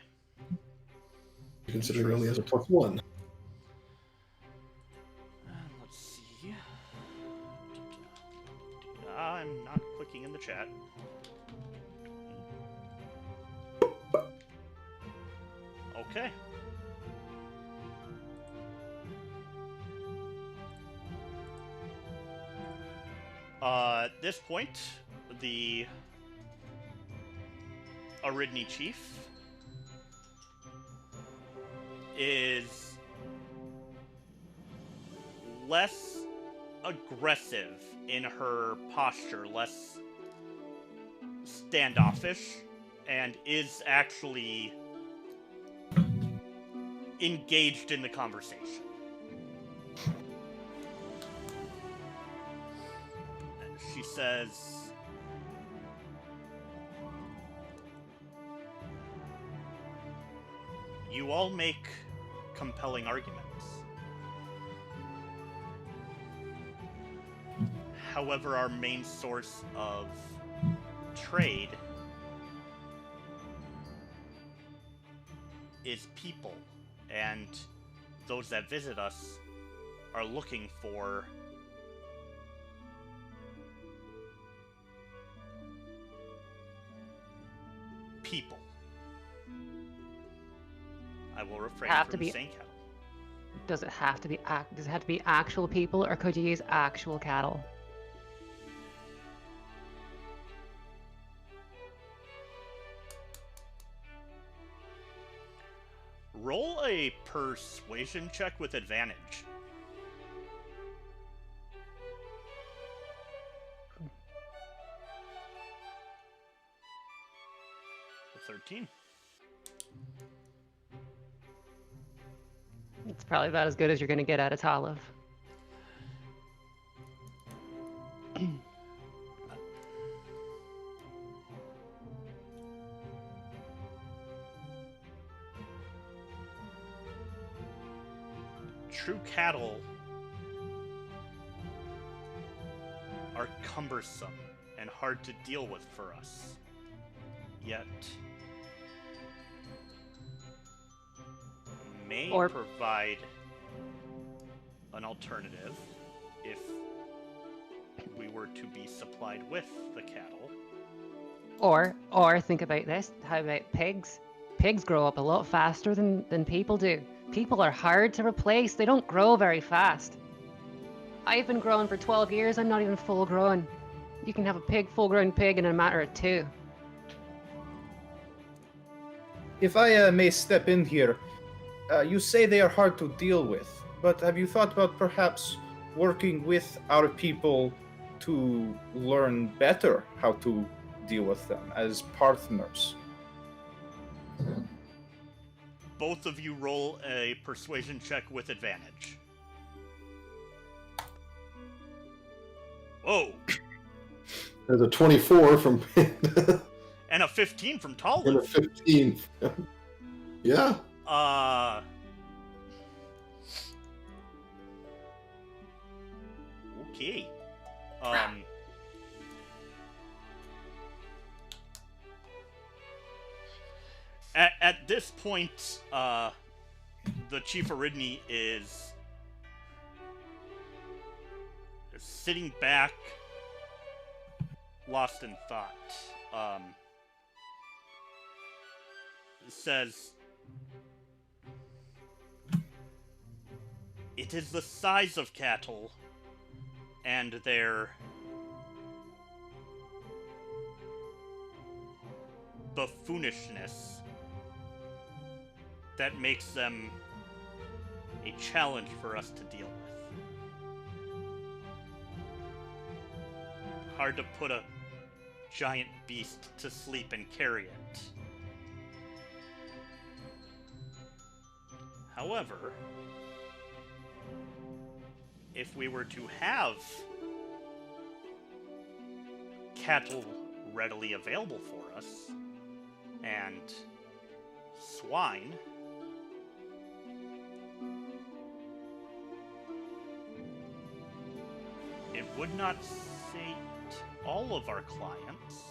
Considering he only has a +1. Let's see. I'm not clicking in the chat. Okay. At this point, the Aridni chief is less aggressive in her posture, less standoffish, and is actually engaged in the conversation. She says, "You all make compelling arguments. However, our main source of trade is people, and those that visit us are looking for people. I will refrain from saying cattle. Does it have to be actual people, or could you use actual cattle? Roll a persuasion check with advantage. A 13. It's probably about as good as you're going to get out of Talamh. True cattle are cumbersome and hard to deal with for us. Yet may provide an alternative if we were to be supplied with the cattle. Or think about this. How about pigs? Pigs grow up a lot faster than people do. People are hard to replace. They don't grow very fast. I've been growing for 12 years. I'm not even full grown. You can have a full-grown pig in a matter of 2. If I may step in here, you say they are hard to deal with, but have you thought about perhaps working with our people to learn better how to deal with them as partners? Both of you roll a persuasion check with advantage. Whoa! There's a 24 from And a 15 from Talamh. and a 15. Yeah. Okay. At this point, the Chief Aridni is sitting back, lost in thought. Says, "It is the size of cattle and their buffoonishness that makes them a challenge for us to deal with. Hard to put a giant beast to sleep and carry it. However, if we were to have cattle readily available for us, and swine, it would not say all of our clients.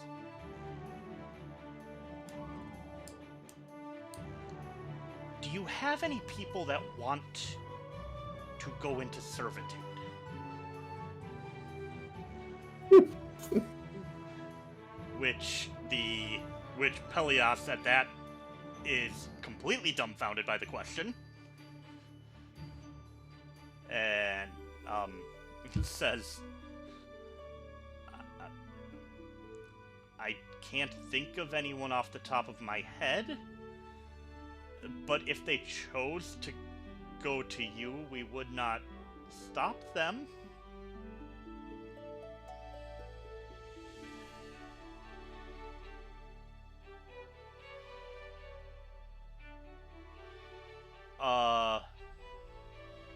Do you have any people that want to go into servitude? Which Pelias at that is completely dumbfounded by the question. And, says, I can't think of anyone off the top of my head, but if they chose to go to you, we would not stop them.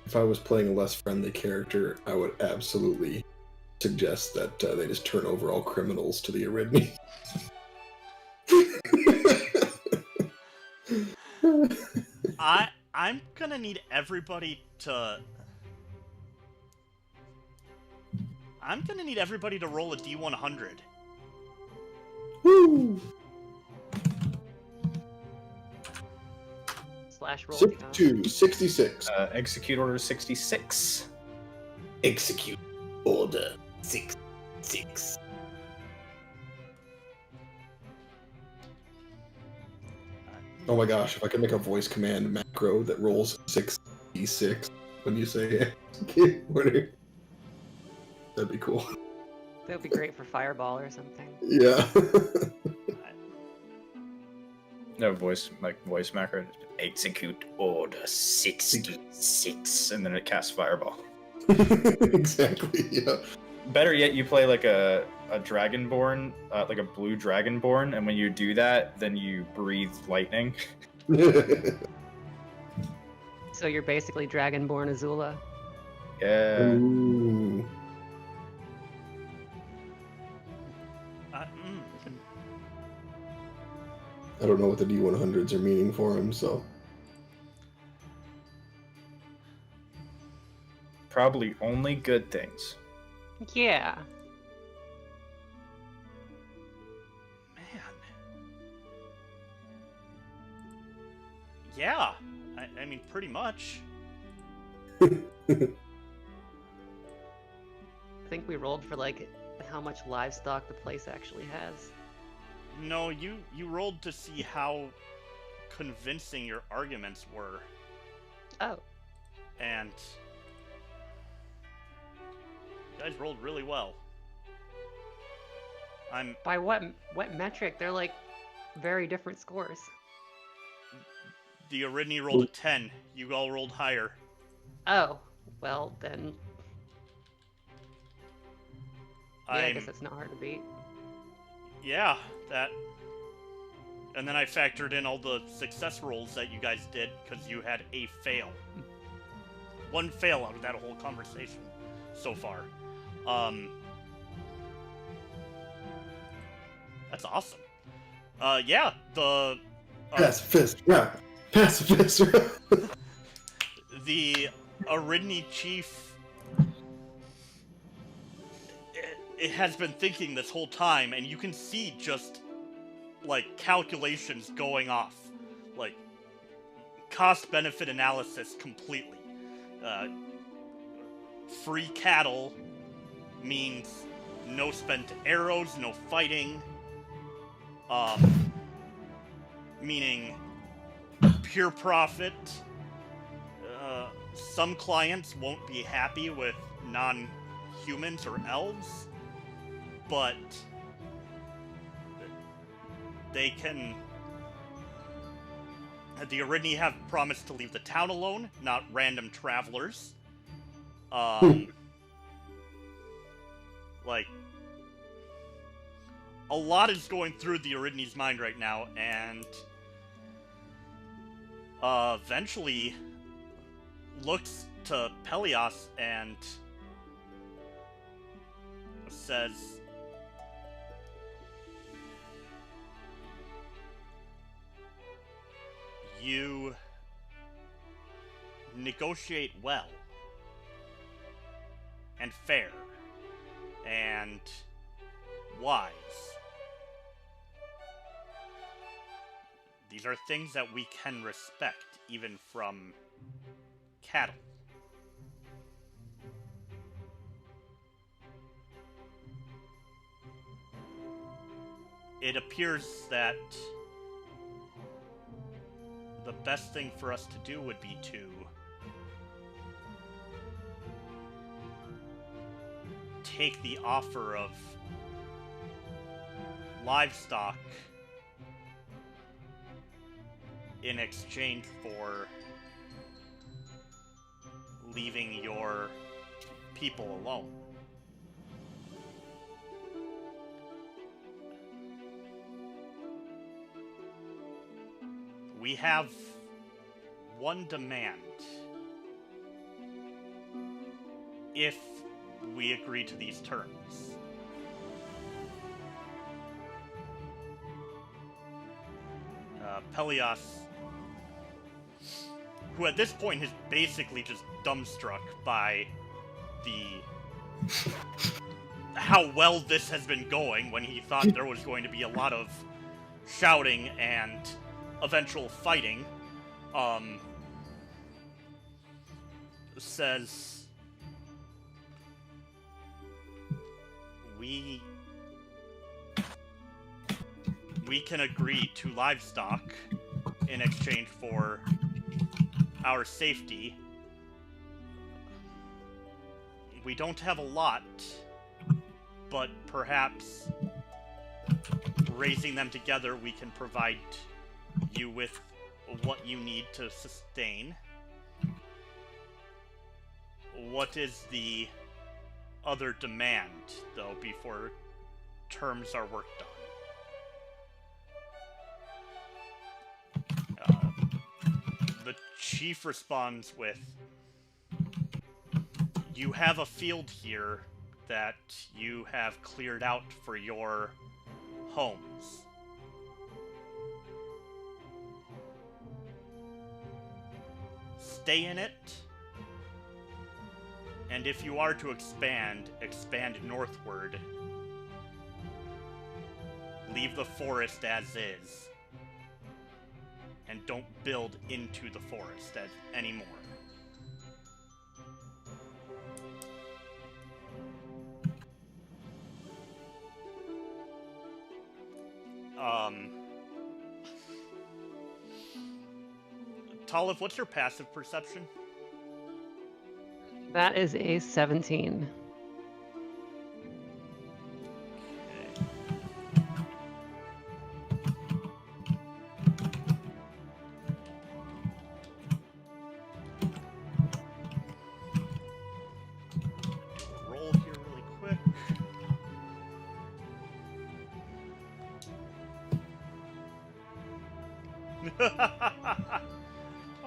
If I was playing a less friendly character, I would absolutely suggest that they just turn over all criminals to the Aridni. I'm gonna need everybody to... I'm gonna need everybody to roll a D100. Woo! Slash roll. 62, 66. Execute order 66. Execute order 66. Oh my gosh, if I could make a voice command macro that rolls 6d6 when you say execute order, that'd be cool. That would be great for Fireball or something. Yeah. No voice macro. Execute order 66, and then it casts Fireball. Exactly, yeah. Better yet, you play like a Dragonborn, like a blue Dragonborn, and when you do that, then you breathe lightning. So you're basically Dragonborn Azula. Yeah. Ooh. I don't know what the D100s are meaning for him, so... Probably only good things. Yeah. Man. Yeah. I mean, pretty much. I think we rolled for, like, how much livestock the place actually has. No, you rolled to see how convincing your arguments were. Oh. And you guys rolled really well. By what metric? They're like very different scores. The Aridni rolled a 10. You all rolled higher. Oh, well then. Yeah, I guess that's not hard to beat. Yeah, that. And then I factored in all the success rolls that you guys did because you had a fail. One fail out of that whole conversation so far. That's awesome. Yeah, the pacifist, rap. Pacifist, rap. The Aridni chief, it has been thinking this whole time, and you can see just like calculations going off, like cost-benefit analysis completely. Free cattle means no spent arrows, no fighting. Meaning pure profit. Some clients won't be happy with non-humans or elves, but they can... The Aridni have promised to leave the town alone, not random travelers. Like, a lot is going through the Aridni's mind right now, and eventually looks to Pelias and says, "You negotiate well and fair, and wise. These are things that we can respect, even from cattle. It appears that the best thing for us to do would be to take the offer of livestock in exchange for leaving your people alone. We have one demand. If we agree to these terms. Pelias, who at this point is basically just dumbstruck by how well this has been going, when he thought there was going to be a lot of shouting and eventual fighting, says, we can agree to livestock in exchange for our safety. We don't have a lot, but perhaps raising them together, we can provide you with what you need to sustain. What is the other demand, though, before terms are worked on? The chief responds with, you have a field here that you have cleared out for your homes. Stay in it, and if you are to expand northward. Leave the forest as is, and don't build into the forest anymore. Talamh, what's your passive perception? That is a 17. Roll here really quick.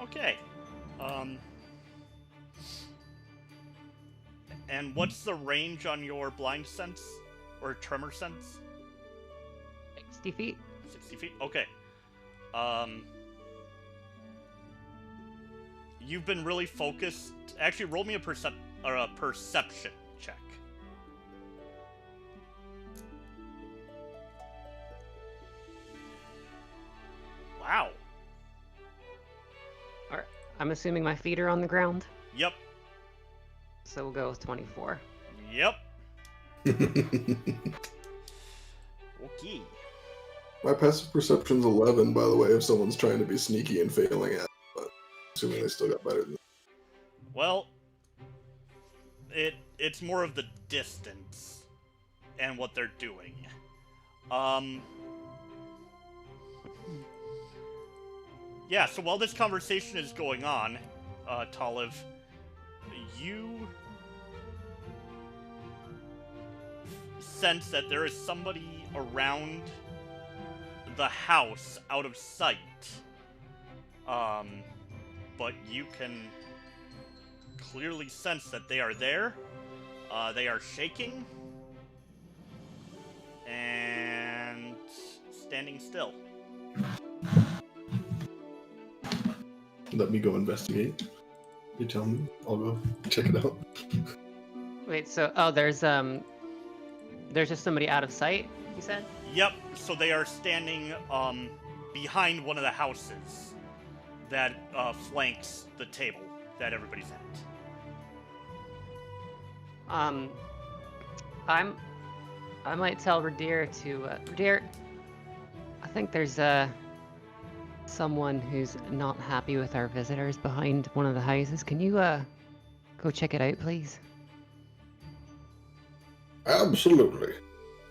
Okay. And what's the range on your blind sense? Or tremor sense? 60 feet. 60 feet? Okay. You've been really focused. Actually, roll me a perception check. Wow. Alright, I'm assuming my feet are on the ground. Yep. So we'll go with 24. Yep. Okay. My passive perception's 11, by the way, if someone's trying to be sneaky and failing at it, but assuming they still got better than that. Well, it's more of the distance and what they're doing. Yeah, so while this conversation is going on, Talamh, you sense that there is somebody around the house out of sight. But you can clearly sense that they are there. They are shaking and standing still. Let me go investigate. You tell me, I'll go check it out. Wait, so there's there's just somebody out of sight, you said? Yep, so they are standing behind one of the houses that flanks the table that everybody's at. I might tell Ridire to Ridire, I think there's someone who's not happy with our visitors behind one of the houses. Can you go check it out, please? Absolutely.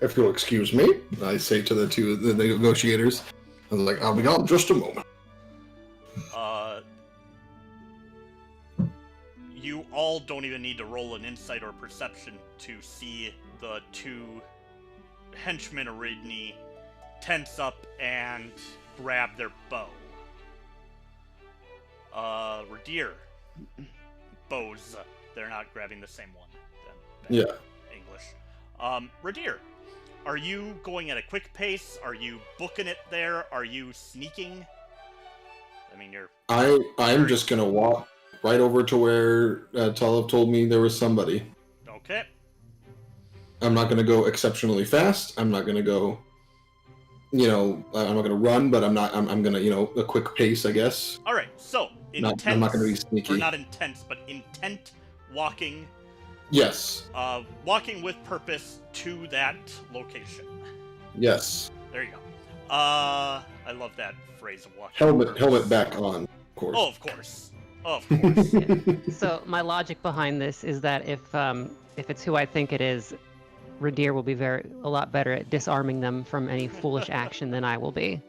If you'll excuse me, I say to the negotiators. I was like, I'll be gone just a moment. You all don't even need to roll an insight or perception to see the two henchmen Aridni tense up and grab their bow. Ridire. Bows. They're not grabbing the same one. Yeah. English. Ridire, are you going at a quick pace? Are you booking it there? Are you sneaking? I mean, I'm just gonna walk right over to where Talamh told me there was somebody. Okay. I'm not gonna go exceptionally fast. I'm not gonna go, I'm not gonna run, but I'm gonna, a quick pace, I guess. All right. So intense. I'm not gonna be sneaky. Or not intense, but intent walking. Yes. Walking with purpose to that location. Yes. There you go. I love that phrase of walking. Helmet back on, of course. Oh, of course. Of course. So my logic behind this is that if it's who I think it is, Ridire will be a lot better at disarming them from any foolish action than I will be.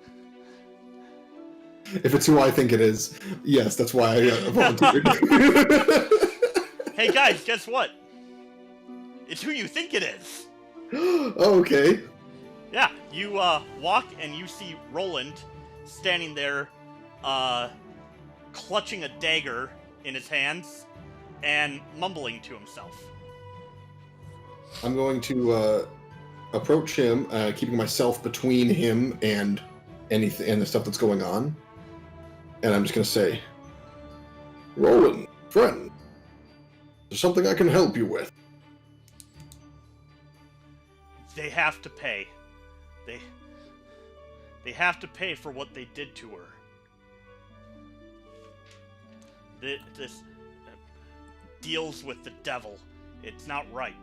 If it's who I think it is, yes, that's why I volunteered. Hey guys, guess what? It's who you think it is. Okay. Yeah, you walk and you see Roland standing there, clutching a dagger in his hands and mumbling to himself. I'm going to approach him, keeping myself between him and anything and the stuff that's going on, and I'm just going to say, Roland, friend, there's something I can help you with. They have to pay. They have to pay for what they did to her. This deals with the devil. It's not right.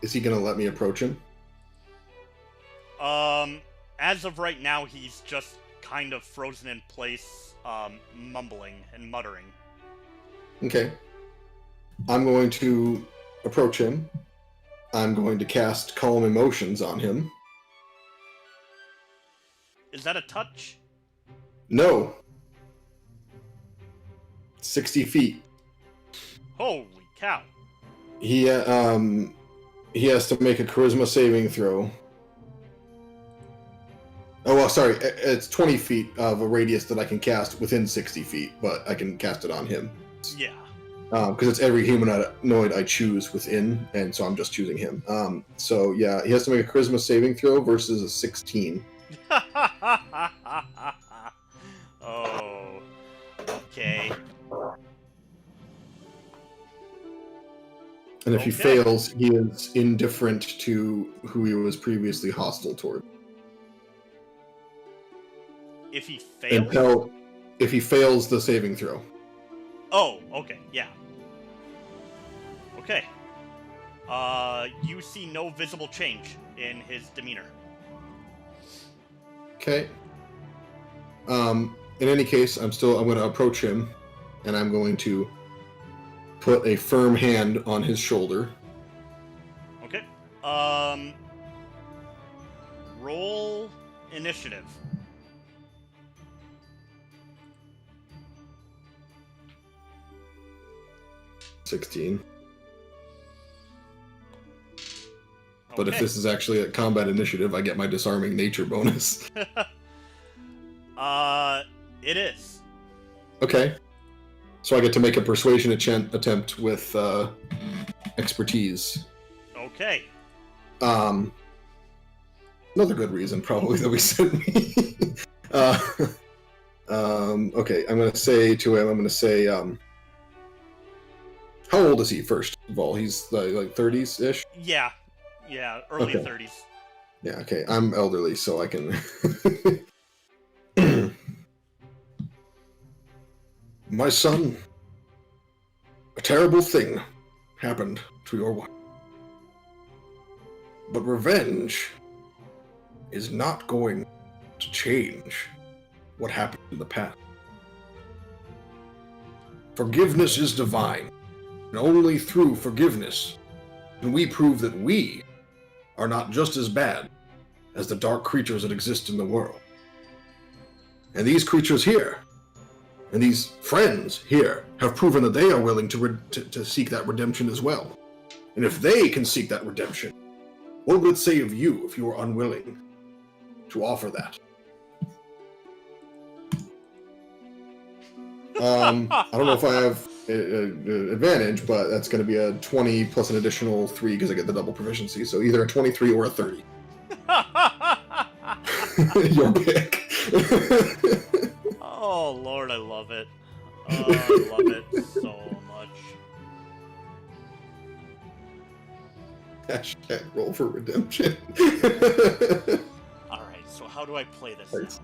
Is he going to let me approach him? As of right now, he's just kind of frozen in place, mumbling and muttering. Okay. I'm going to approach him. I'm going to cast Calm Emotions on him. Is that a touch? No. 60 feet. Holy cow. He has to make a charisma saving throw. Oh, well, sorry. It's 20 feet of a radius that I can cast within 60 feet, but I can cast it on him. Yeah. Because it's every humanoid I choose within, and so I'm just choosing him. So, yeah, he has to make a charisma saving throw versus a 16. Oh. Okay. And if he fails, he is indifferent to who he was previously hostile toward. If he fails? If he fails the saving throw. Oh, okay, yeah. Okay. You see no visible change in his demeanor. Okay. In any case, I'm going to approach him, and I'm going to put a firm hand on his shoulder. Okay. Roll initiative. $16. But if Okay. this is actually a combat initiative, I get my disarming nature bonus. It is. Okay. So I get to make a persuasion attempt with expertise. Okay. Another good reason, probably, that we sent me. Okay, I'm gonna say to him. How old is he? First of all, he's like 30s ish. Yeah, early Okay. 30s. Yeah. Okay. I'm elderly, so I can. My son, a terrible thing happened to your wife. But revenge is not going to change what happened in the past. Forgiveness is divine, and only through forgiveness can we prove that we are not just as bad as the dark creatures that exist in the world. And these creatures here, and these friends here, have proven that they are willing to seek that redemption as well. And if they can seek that redemption, what would it say of you if you were unwilling to offer that? I don't know if I have advantage, but that's going to be a 20 plus an additional 3 because I get the double proficiency. So either a 23 or a 30. Your pick. Oh, Lord, I love it. Oh, I love it so much. Hashtag roll for redemption. Alright, so how do I play this Right. now?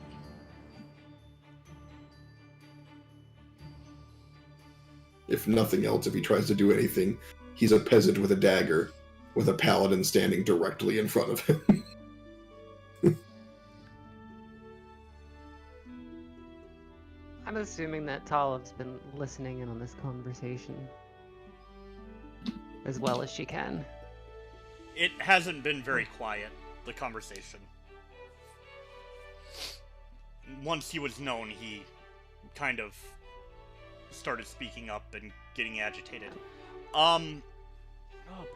If nothing else, if he tries to do anything, he's a peasant with a dagger, with a paladin standing directly in front of him. I'm assuming that Talaph's been listening in on this conversation as well as she can. It hasn't been very quiet, the conversation. Once he was known, he kind of started speaking up and getting agitated. Oh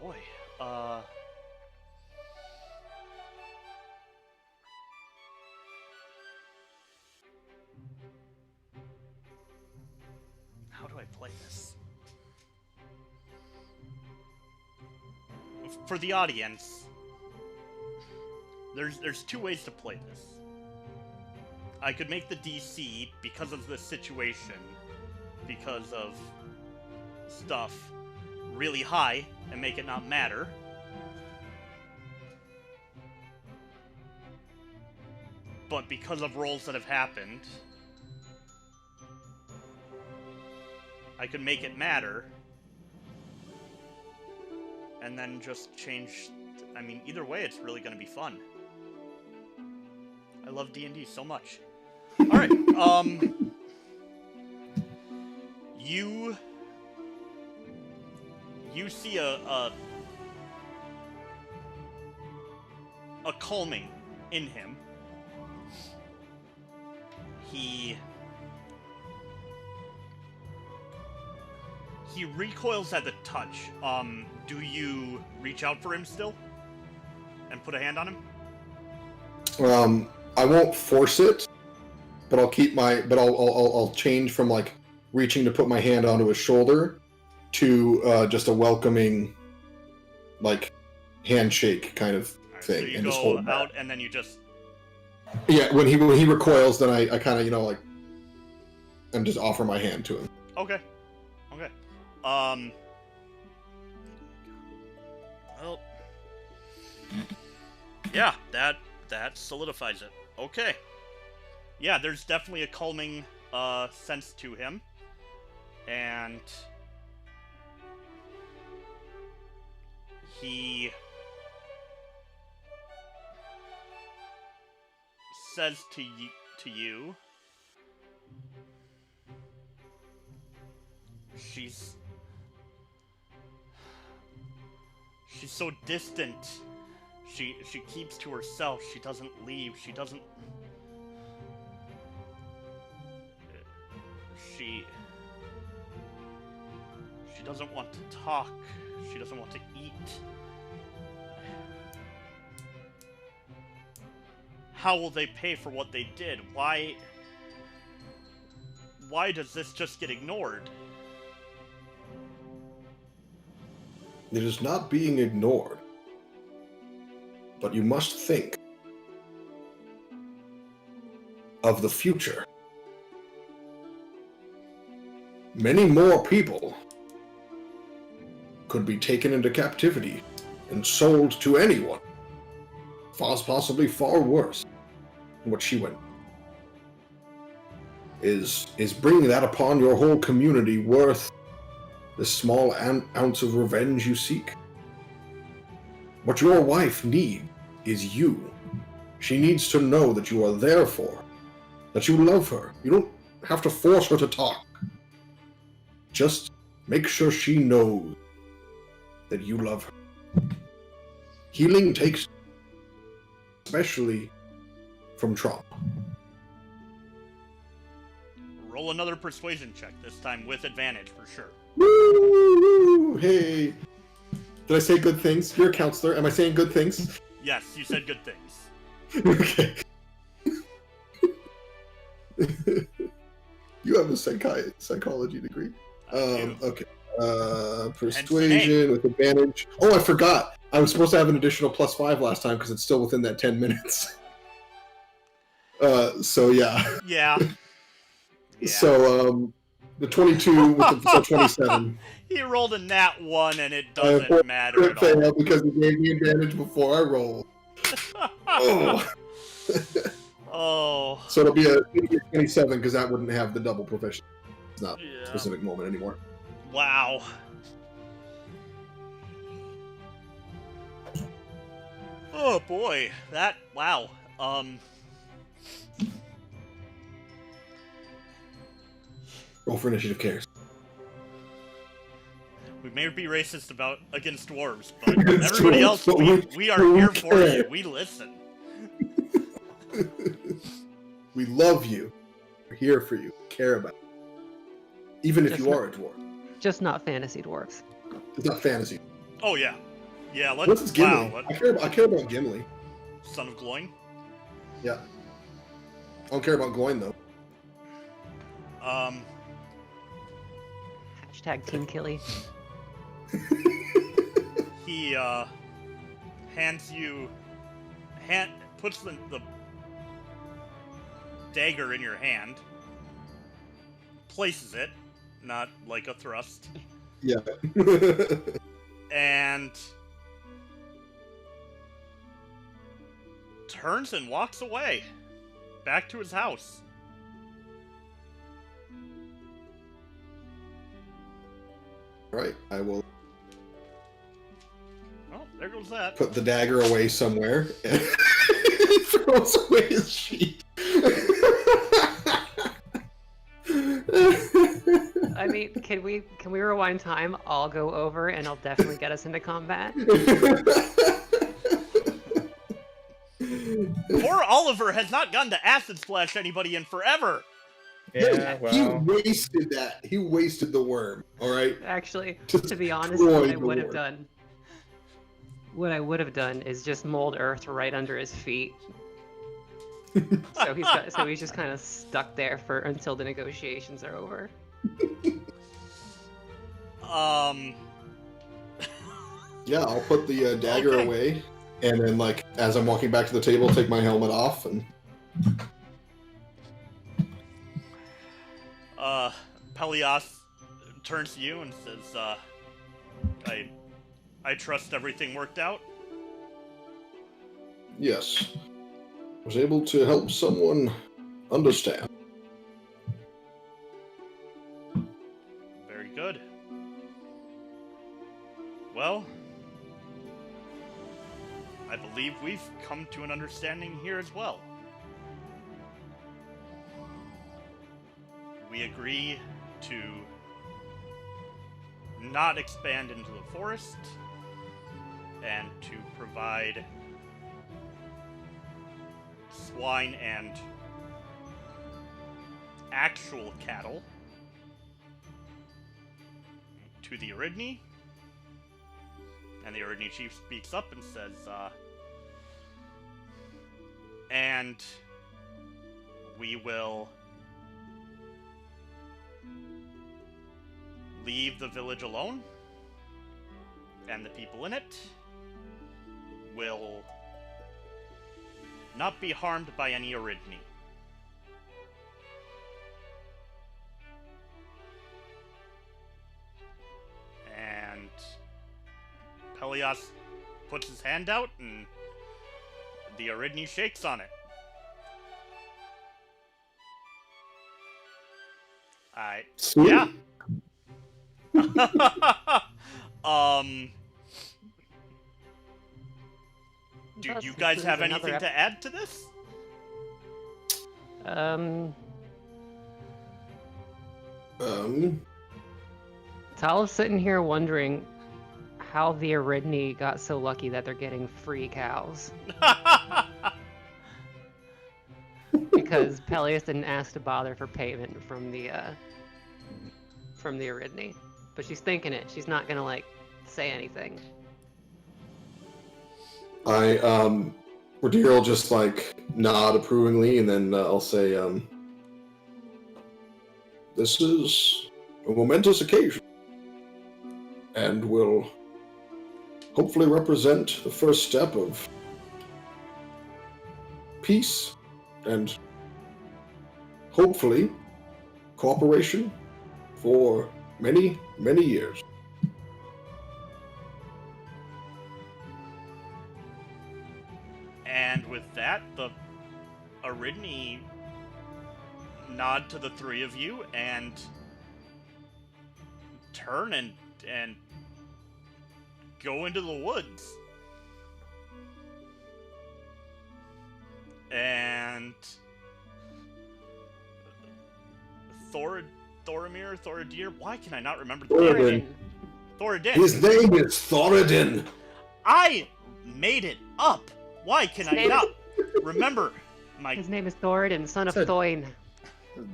boy. How do I play this? For the audience, there's 2 ways to play this. I could make the DC, because of the situation, because of stuff, really high and make it not matter. But because of rolls that have happened, I could make it matter. And then just change... I mean, either way, it's really going to be fun. I love D&D so much. Alright, You see a calming in him. He recoils at the touch. Do you reach out for him still? And put a hand on him? I won't force it, but I'll keep my. But I'll change from like reaching to put my hand onto his shoulder to just a welcoming, like handshake kind of thing. So you and just go hold out back. and then you just... Yeah, when he recoils, then I kind of like, and just offer my hand to him. Okay. Well, yeah, that solidifies it. Okay. Yeah, there's definitely a calming sense to him. And he says to you, she's so distant. She keeps to herself. She doesn't leave. She doesn't want to talk. She doesn't want to eat. How will they pay for what they did? Why does this just get ignored? It is not being ignored, but you must think of the future. many more people could be taken into captivity and sold to anyone. Possibly far worse than what she went. Is bringing that upon your whole community worth the small ounce of revenge you seek? What your wife needs is you. She needs to know that you are there for her, that you love her. You don't have to force her to talk. Just make sure she knows that you love her. Healing takes, especially from trauma. Roll another persuasion check, this time with advantage for sure. Woo! Hey! Did I say good things? You're a counselor. Am I saying good things? Yes, you said good things. Okay. You have a psychology degree. Okay. Persuasion with advantage. Oh, I forgot. I was supposed to have an additional +5 last time because it's still within that 10 minutes. So yeah. Yeah. So the 22 with the 27. He rolled a nat 1 and it doesn't matter at all. Because he gave me advantage before I rolled. Oh. Oh. So it'll be a 27 because that wouldn't have the double proficiency. It's not a specific moment anymore. Wow. Oh boy, wow. Roll for initiative cares. We may be racist against dwarves, but everybody else, we are here for you. We listen. We love you. We're here for you. Care about you. Even if you are a dwarf. Just not fantasy dwarves. It's not fantasy. Oh yeah. Yeah, What's this Gimli? Wow. I care about Gimli. Son of Gloin? Yeah. I don't care about Gloin though. Hashtag Team Killy. He puts the dagger in your hand, places it, not like a thrust. Yeah. And turns and walks away, back to his house. Right, I will Well, there goes that. put the dagger away somewhere and throws away his sheet. I mean, can we rewind time? I'll go over and I'll definitely get us into combat. Poor Oliver has not gotten to acid splash anybody in forever. Yeah, He well. wasted that. He wasted the worm, alright? Actually, Just to be honest, destroy what I the would have worm. done. What I would have done is just mold earth right under his feet. So he's just kind of stuck there until the negotiations are over. Yeah, I'll put the dagger Okay. away, and then, like, as I'm walking back to the table, take my helmet off, and... Pelias turns to you and says, I trust everything worked out. Yes. Was able to help someone understand. Very good. Well, I believe we've come to an understanding here as well. We agree to not expand into the forest and to provide swine and actual cattle to the Aridni. And the Aridni chief speaks up and says, and we will leave the village alone, and the people in it will not be harmed by any Aridni. Pelias puts his hand out, and the Aridni shakes on it. Alright. Sweet. Yeah. Do Thus you guys concludes have another anything to add to this? Tal's sitting here wondering how the Aridni got so lucky that they're getting free cows. Because Peleus didn't ask to bother for payment from the Aridni. But she's thinking it. She's not gonna, like, say anything. Ridire will just, like, nod approvingly, and then I'll say, this is a momentous occasion, and will hopefully represent the first step of peace and hopefully cooperation for many, many years. And with that, the Aridni nod to the three of you and turn and go into the woods. And Thoradire, why can I not remember the name? Thoradin. His name is Thoradin. I made it up. Why can I not remember my... His name is Thoradin, son of Thoin.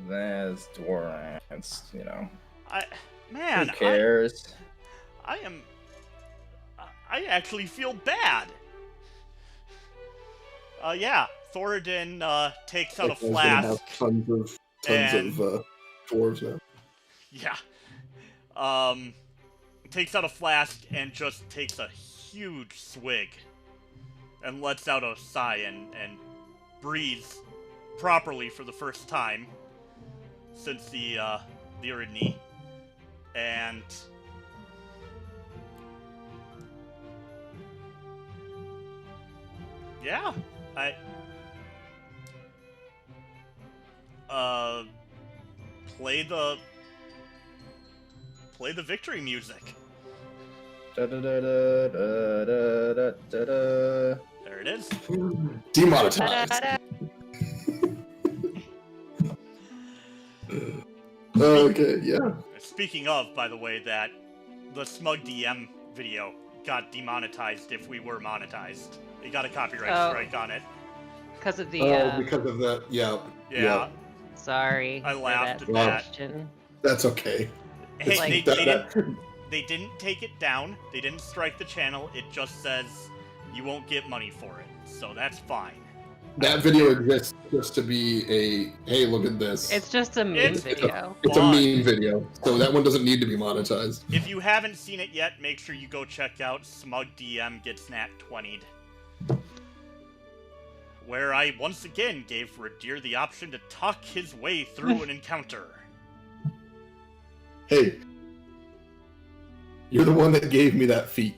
That's Dorrance, you know. Man, who cares? I actually feel bad. Yeah, Thoradin takes out a flask. Tons of dwarves now. Yeah. Takes out a flask and just takes a huge swig. And lets out a sigh and breathes properly for the first time since the Aridni. And yeah, play the victory music. Da, da, da, da, da, da, da, da, da. There it is. Demonetized. Okay, yeah. Speaking of, by the way, that the Smug DM video got demonetized if we were monetized. They got a copyright strike on it. Because of the because of that, yeah. Yeah. Sorry. I laughed at that. Question. That's okay. Hey, Like- they didn't take it down. They didn't strike the channel. It just says you won't get money for it. So that's fine. That video exists just to be a, hey, look at this. It's just a meme video. It's a meme video, so that one doesn't need to be monetized. If you haven't seen it yet, make sure you go check out Smug DM Gets Nat 20'd. Where I once again gave Ridire the option to talk his way through an encounter. Hey, you're the one that gave me that feat.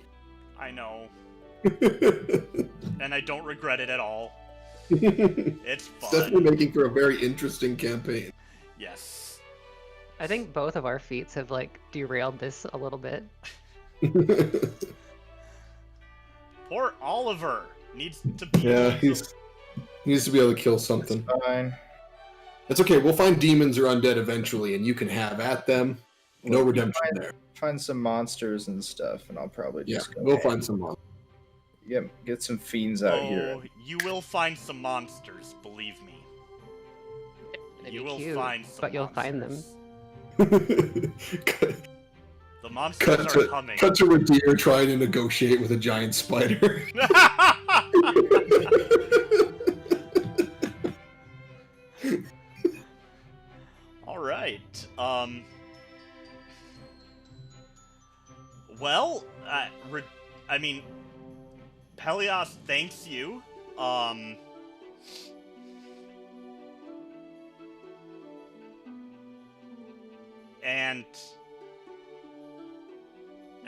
I know. And I don't regret it at all. It's fun. It's definitely making for a very interesting campaign. Yes. I think both of our feats have, like, derailed this a little bit. Poor Oliver needs to be... Yeah, he needs to be able to kill something. It's fine. It's okay, we'll find demons or undead eventually, and you can have at them. No redemption there. Find some monsters and stuff, and I'll probably just go. We'll find some monsters. Yep, get some fiends out here. Oh, you will find some monsters, believe me. It'd You be will cute, find some but you'll find them. monsters. The monsters are coming. Cut to Ridire trying to negotiate with a giant spider. Alright, well, I mean, Pelias thanks you,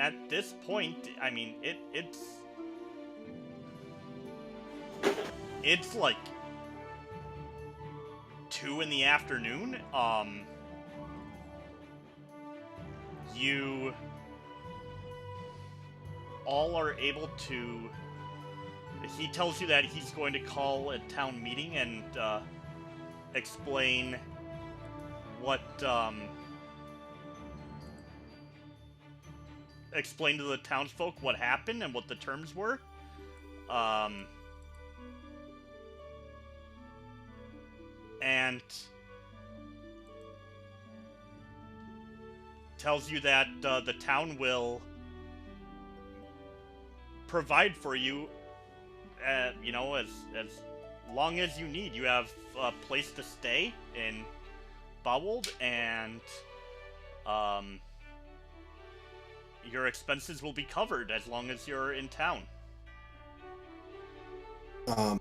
at this point, I mean, it's like 2 in the afternoon. You all are able to... He tells you that he's going to call a town meeting and explain what... explain to the townsfolk what happened and what the terms were. And tells you that the town will provide for you, you know, as long as you need. You have a place to stay in Bawold, and your expenses will be covered as long as you're in town. I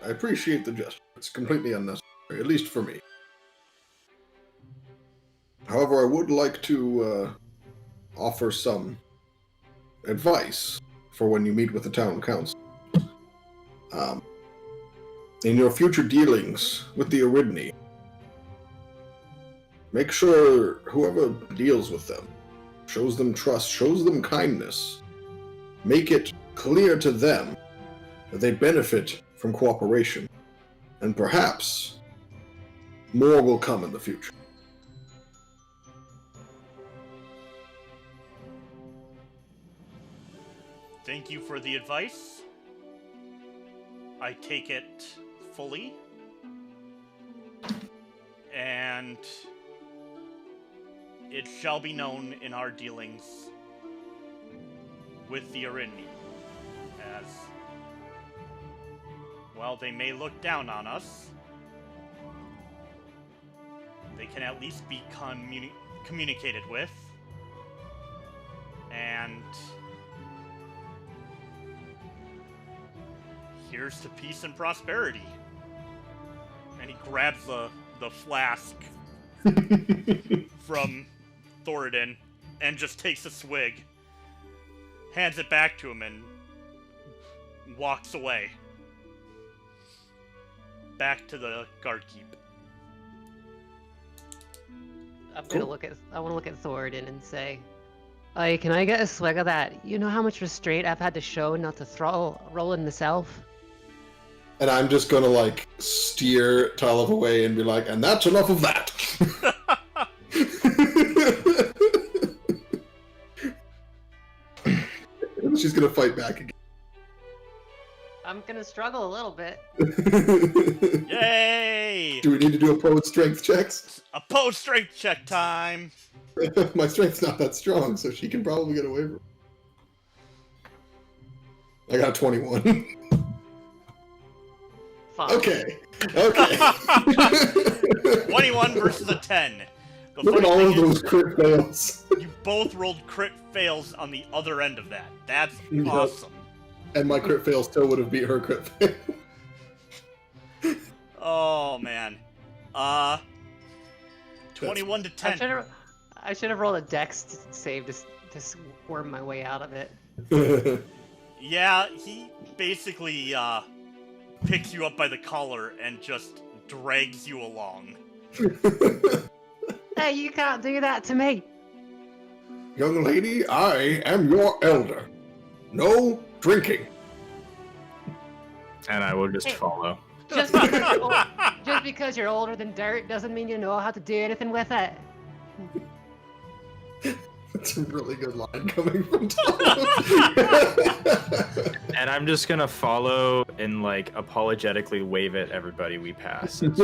appreciate the gesture. It's completely unnecessary, at least for me. However, I would like to offer some advice for when you meet with the town council. In your future dealings with the Aridni, make sure whoever deals with them shows them trust, shows them kindness. Make it clear to them that they benefit from cooperation, and perhaps more will come in the future. Thank you for the advice. I take it fully. And it shall be known in our dealings with the Aridni, as, while they may look down on us, they can at least be communicated with, and here's to peace and prosperity. And he grabs the flask from Thoradin and just takes a swig, hands it back to him, and walks away. Back to the guard keep. I'm gonna look at. I want to look at Thoradin and say, "Hey, can I get a swig of that? You know how much restraint I've had to show not to throttle Roland myself." And I'm just gonna, like, steer Talamh away and be like, and that's enough of that! And she's gonna fight back again. I'm gonna struggle a little bit. Yay! Do we need to do opposed strength checks? Opposed strength check time! My strength's not that strong, so she can probably get away from it. I got 21. Fine. Okay. 21 versus a 10. The Look at funny all thing of those crit fails. You both rolled crit fails on the other end of that. That's Yep. awesome. And my crit fail still would have beat her crit fail. Oh, man. 21 to 10. I should have rolled a dex save to worm my way out of it. Yeah, he basically picks you up by the collar and just drags you along. Hey, you can't do that to me! Young lady, I am your elder. No drinking. And I will just Hey. follow. Just because you're older than dirt doesn't mean you know how to do anything with it. That's a really good line coming from Tom. And I'm just gonna follow and, like, apologetically wave at everybody we pass as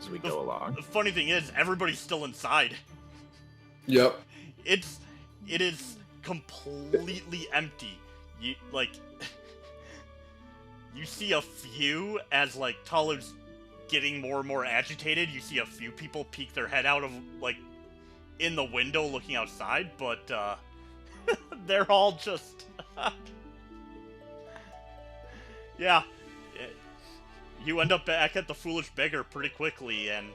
we go along. The funny thing is, everybody's still inside. Yep. It is completely empty. You you see a few as, like, Talamh's getting more and more agitated. You see a few people peek their head out of, like, in the window looking outside, but they're all just yeah. You end up back at the Foolish Beggar pretty quickly, and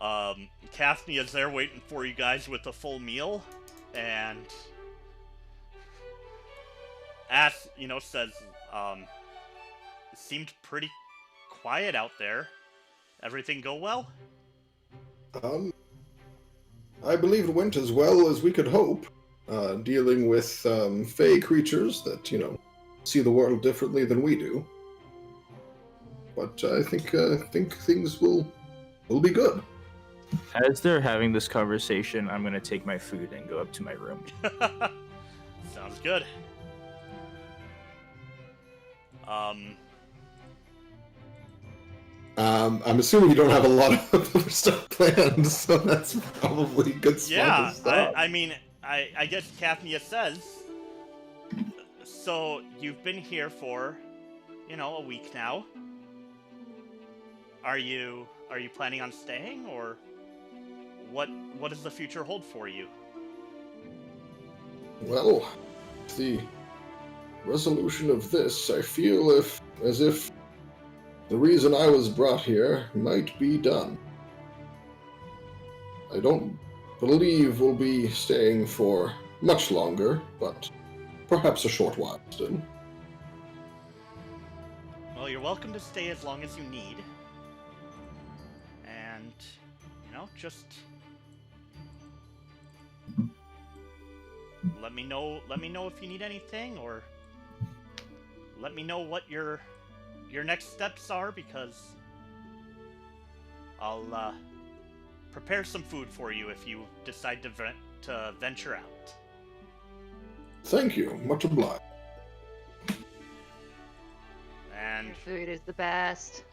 Kathni is there waiting for you guys with a full meal, and asks, says, it seemed pretty quiet out there. Everything go well? I believe it went as well as we could hope. Dealing with fey creatures that, see the world differently than we do. But I think things will be good. As they're having this conversation, I'm gonna take my food and go up to my room. Sounds good. I'm assuming you don't have a lot of other stuff planned, so that's probably a good spot to stop. I guess Kathnia says, so you've been here for, a week now. Are you planning on staying, or what does the future hold for you? Well, the resolution of this, I feel as if the reason I was brought here might be done. I don't believe we'll be staying for much longer, but perhaps a short while still. Well, you're welcome to stay as long as you need. And, just let me know if you need anything, or let me know what your next steps are, because I'll prepare some food for you if you decide to venture out. Thank you. Much obliged. And Your food is the best.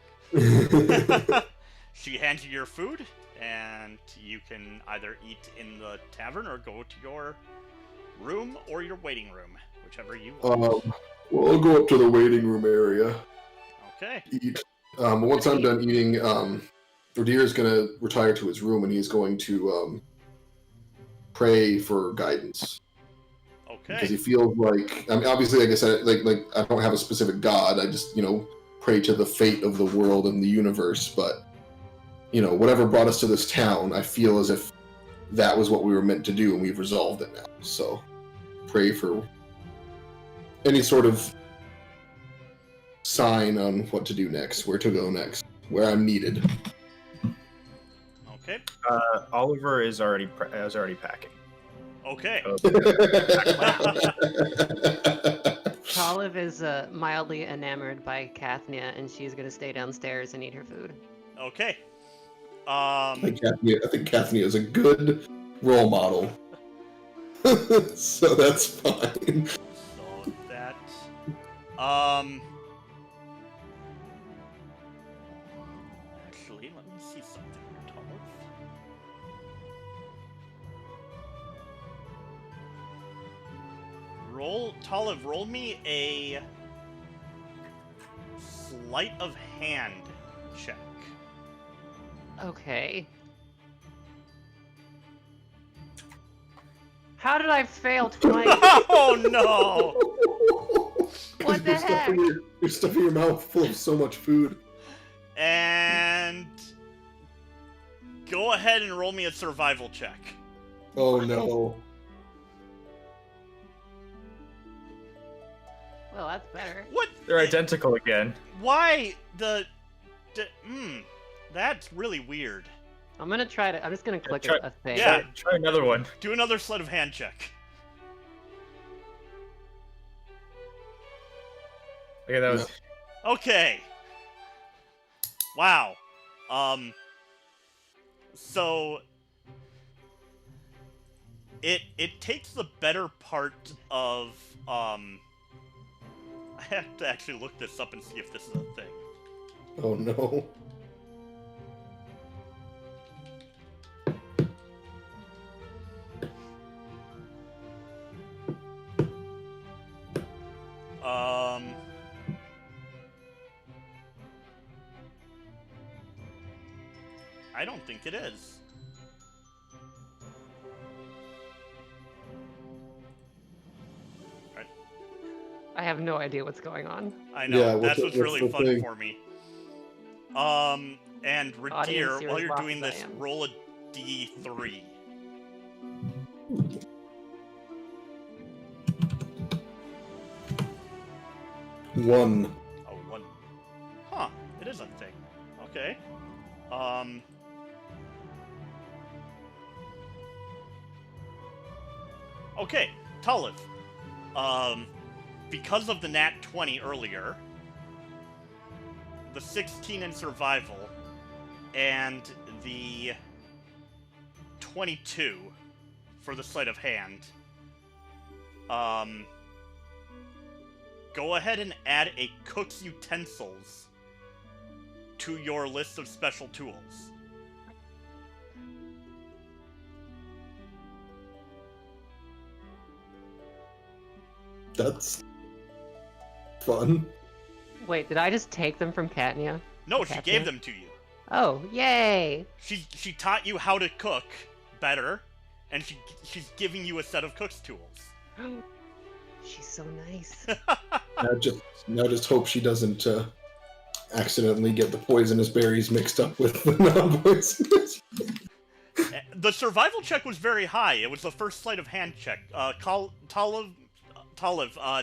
she hands you your food, and you can either eat in the tavern or go to your room or your waiting room, whichever you want. Well, I'll go up to the waiting room area. Okay. Eat. Once I'm done eating, Ridire is going to retire to his room, and he's going to pray for guidance. Okay. Because he feels like, obviously, like I said, like I don't have a specific god. I just, pray to the fate of the world and the universe. But, whatever brought us to this town, I feel as if that was what we were meant to do, and we've resolved it now. So, pray for any sort of sign on what to do next, where to go next, where I'm needed. Okay. Oliver is already packing. Okay. Talamh is mildly enamored by Kathnia, and she's gonna stay downstairs and eat her food. Okay. I think Kathnia is a good role model. So that's fine. So that actually, let me see something here, Talamh, roll me a sleight of hand check. Okay. How did I fail twice? Oh no! What the heck? You're stuffing your mouth full of so much food. And go ahead and roll me a survival check. Oh no. Well, that's better. What? They're identical again. Why that's really weird. I'm just gonna click try- a thing. Yeah. Try another one. Do another sleight of hand check. Okay, that was. Okay. Wow. So it takes the better part of I have to actually look this up and see if this is a thing. Oh no. I don't think it is. I have no idea what's going on. I know, Yeah, that's what's what's really the fun thing? for me. And Audience, Ridire, you're while as you're lost doing as I this, am. roll a d3. One. Oh, 1. Huh, it is a thing. Okay. Okay, Talamh. Because of the nat 20 earlier, the 16 in survival, and the 22 for the sleight of hand, go ahead and add a cook's utensils to your list of special tools. That's fun. Wait, did I just take them from Katnia? No, Okay, she gave yeah. them to you. Oh, yay! She taught you how to cook better, and she's giving you a set of cook's tools. She's so nice. Now just hope she doesn't accidentally get the poisonous berries mixed up with the non-poisonous. The survival check was very high. It was the first sleight of hand check. Talamh,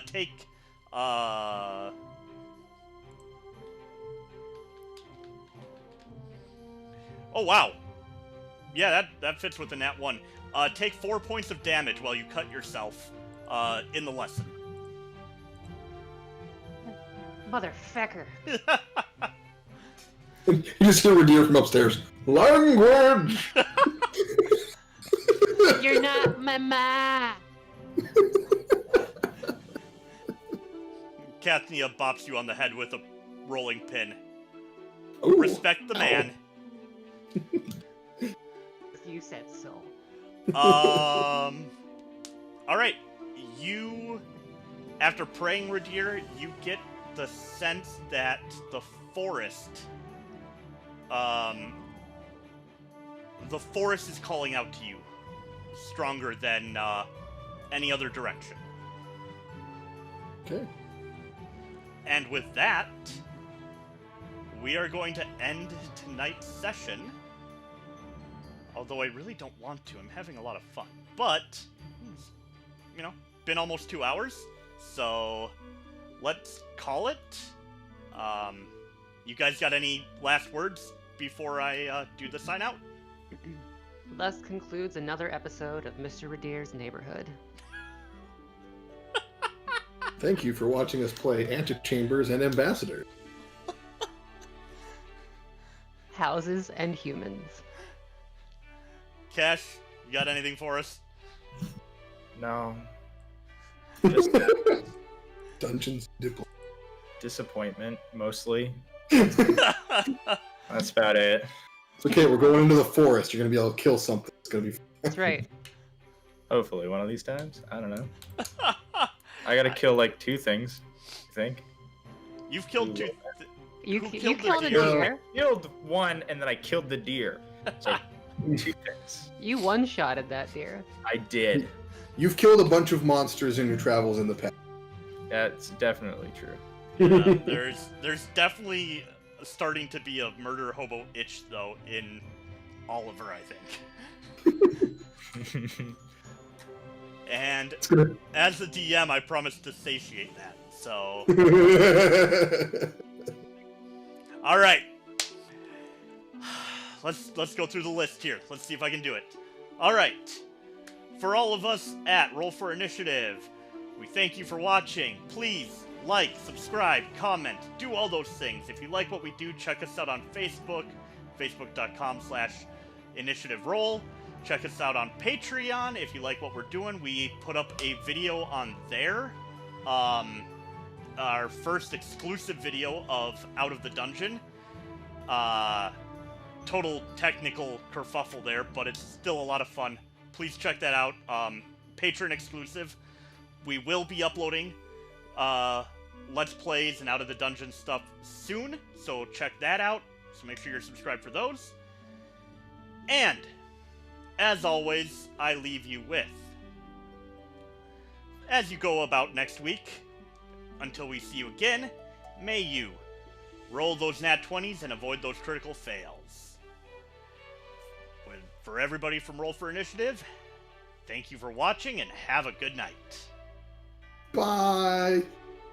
take Oh wow. Yeah, that fits with the nat 1. Take 4 points of damage while you cut yourself in the lesson. Motherfucker. You just hear Ridire from upstairs. Language! You're not my ma. Katnia bops you on the head with a rolling pin. Ooh. Respect the man. You said so. Alright. You, after praying Ridire, you get the sense that the forest is calling out to you stronger than any other direction. Okay. And with that, we are going to end tonight's session. Although I really don't want to. I'm having a lot of fun. But, you know, been almost 2 hours. So, let's call it. You guys got any last words before I do the sign out? Thus concludes another episode of Mr. Ridire's Neighborhood. Thank you for watching us play Antechambers and Ambassadors. Houses and humans. Cash, you got anything for us? No. Just Dungeons Diplo. disappointment, mostly. It's That's about it. okay, we're going into the forest. You're gonna be able to kill something. It's gonna be That's right. Hopefully, one of these times. I don't know. I gotta kill like 2 things, I think. You've killed 2... You Who killed killed a the deer. Killed 1, and then I killed the deer. So 2 things. You one-shotted that deer. I did. You've killed a bunch of monsters in your travels in the past. That's definitely true. Yeah, there's definitely starting to be a murder hobo itch, though, in Oliver, I think. And as the DM, I promise to satiate that, so... Alright. Let's go through the list here. Let's see if I can do it. Alright. For all of us at Roll for Initiative, we thank you for watching. Please like, subscribe, comment, do all those things. If you like what we do, check us out on Facebook, facebook.com/initiativeroll. Check us out on Patreon if you like what we're doing. We put up a video on there. Our first exclusive video of Out of the Dungeon. Total technical kerfuffle there, but it's still a lot of fun. Please check that out. Patreon exclusive. We will be uploading Let's Plays and Out of the Dungeon stuff soon, so check that out. So make sure you're subscribed for those. And, as always, I leave you with, as you go about next week, until we see you again, may you roll those nat 20s and avoid those critical fails. For everybody from Roll for Initiative, thank you for watching and have a good night. Bye.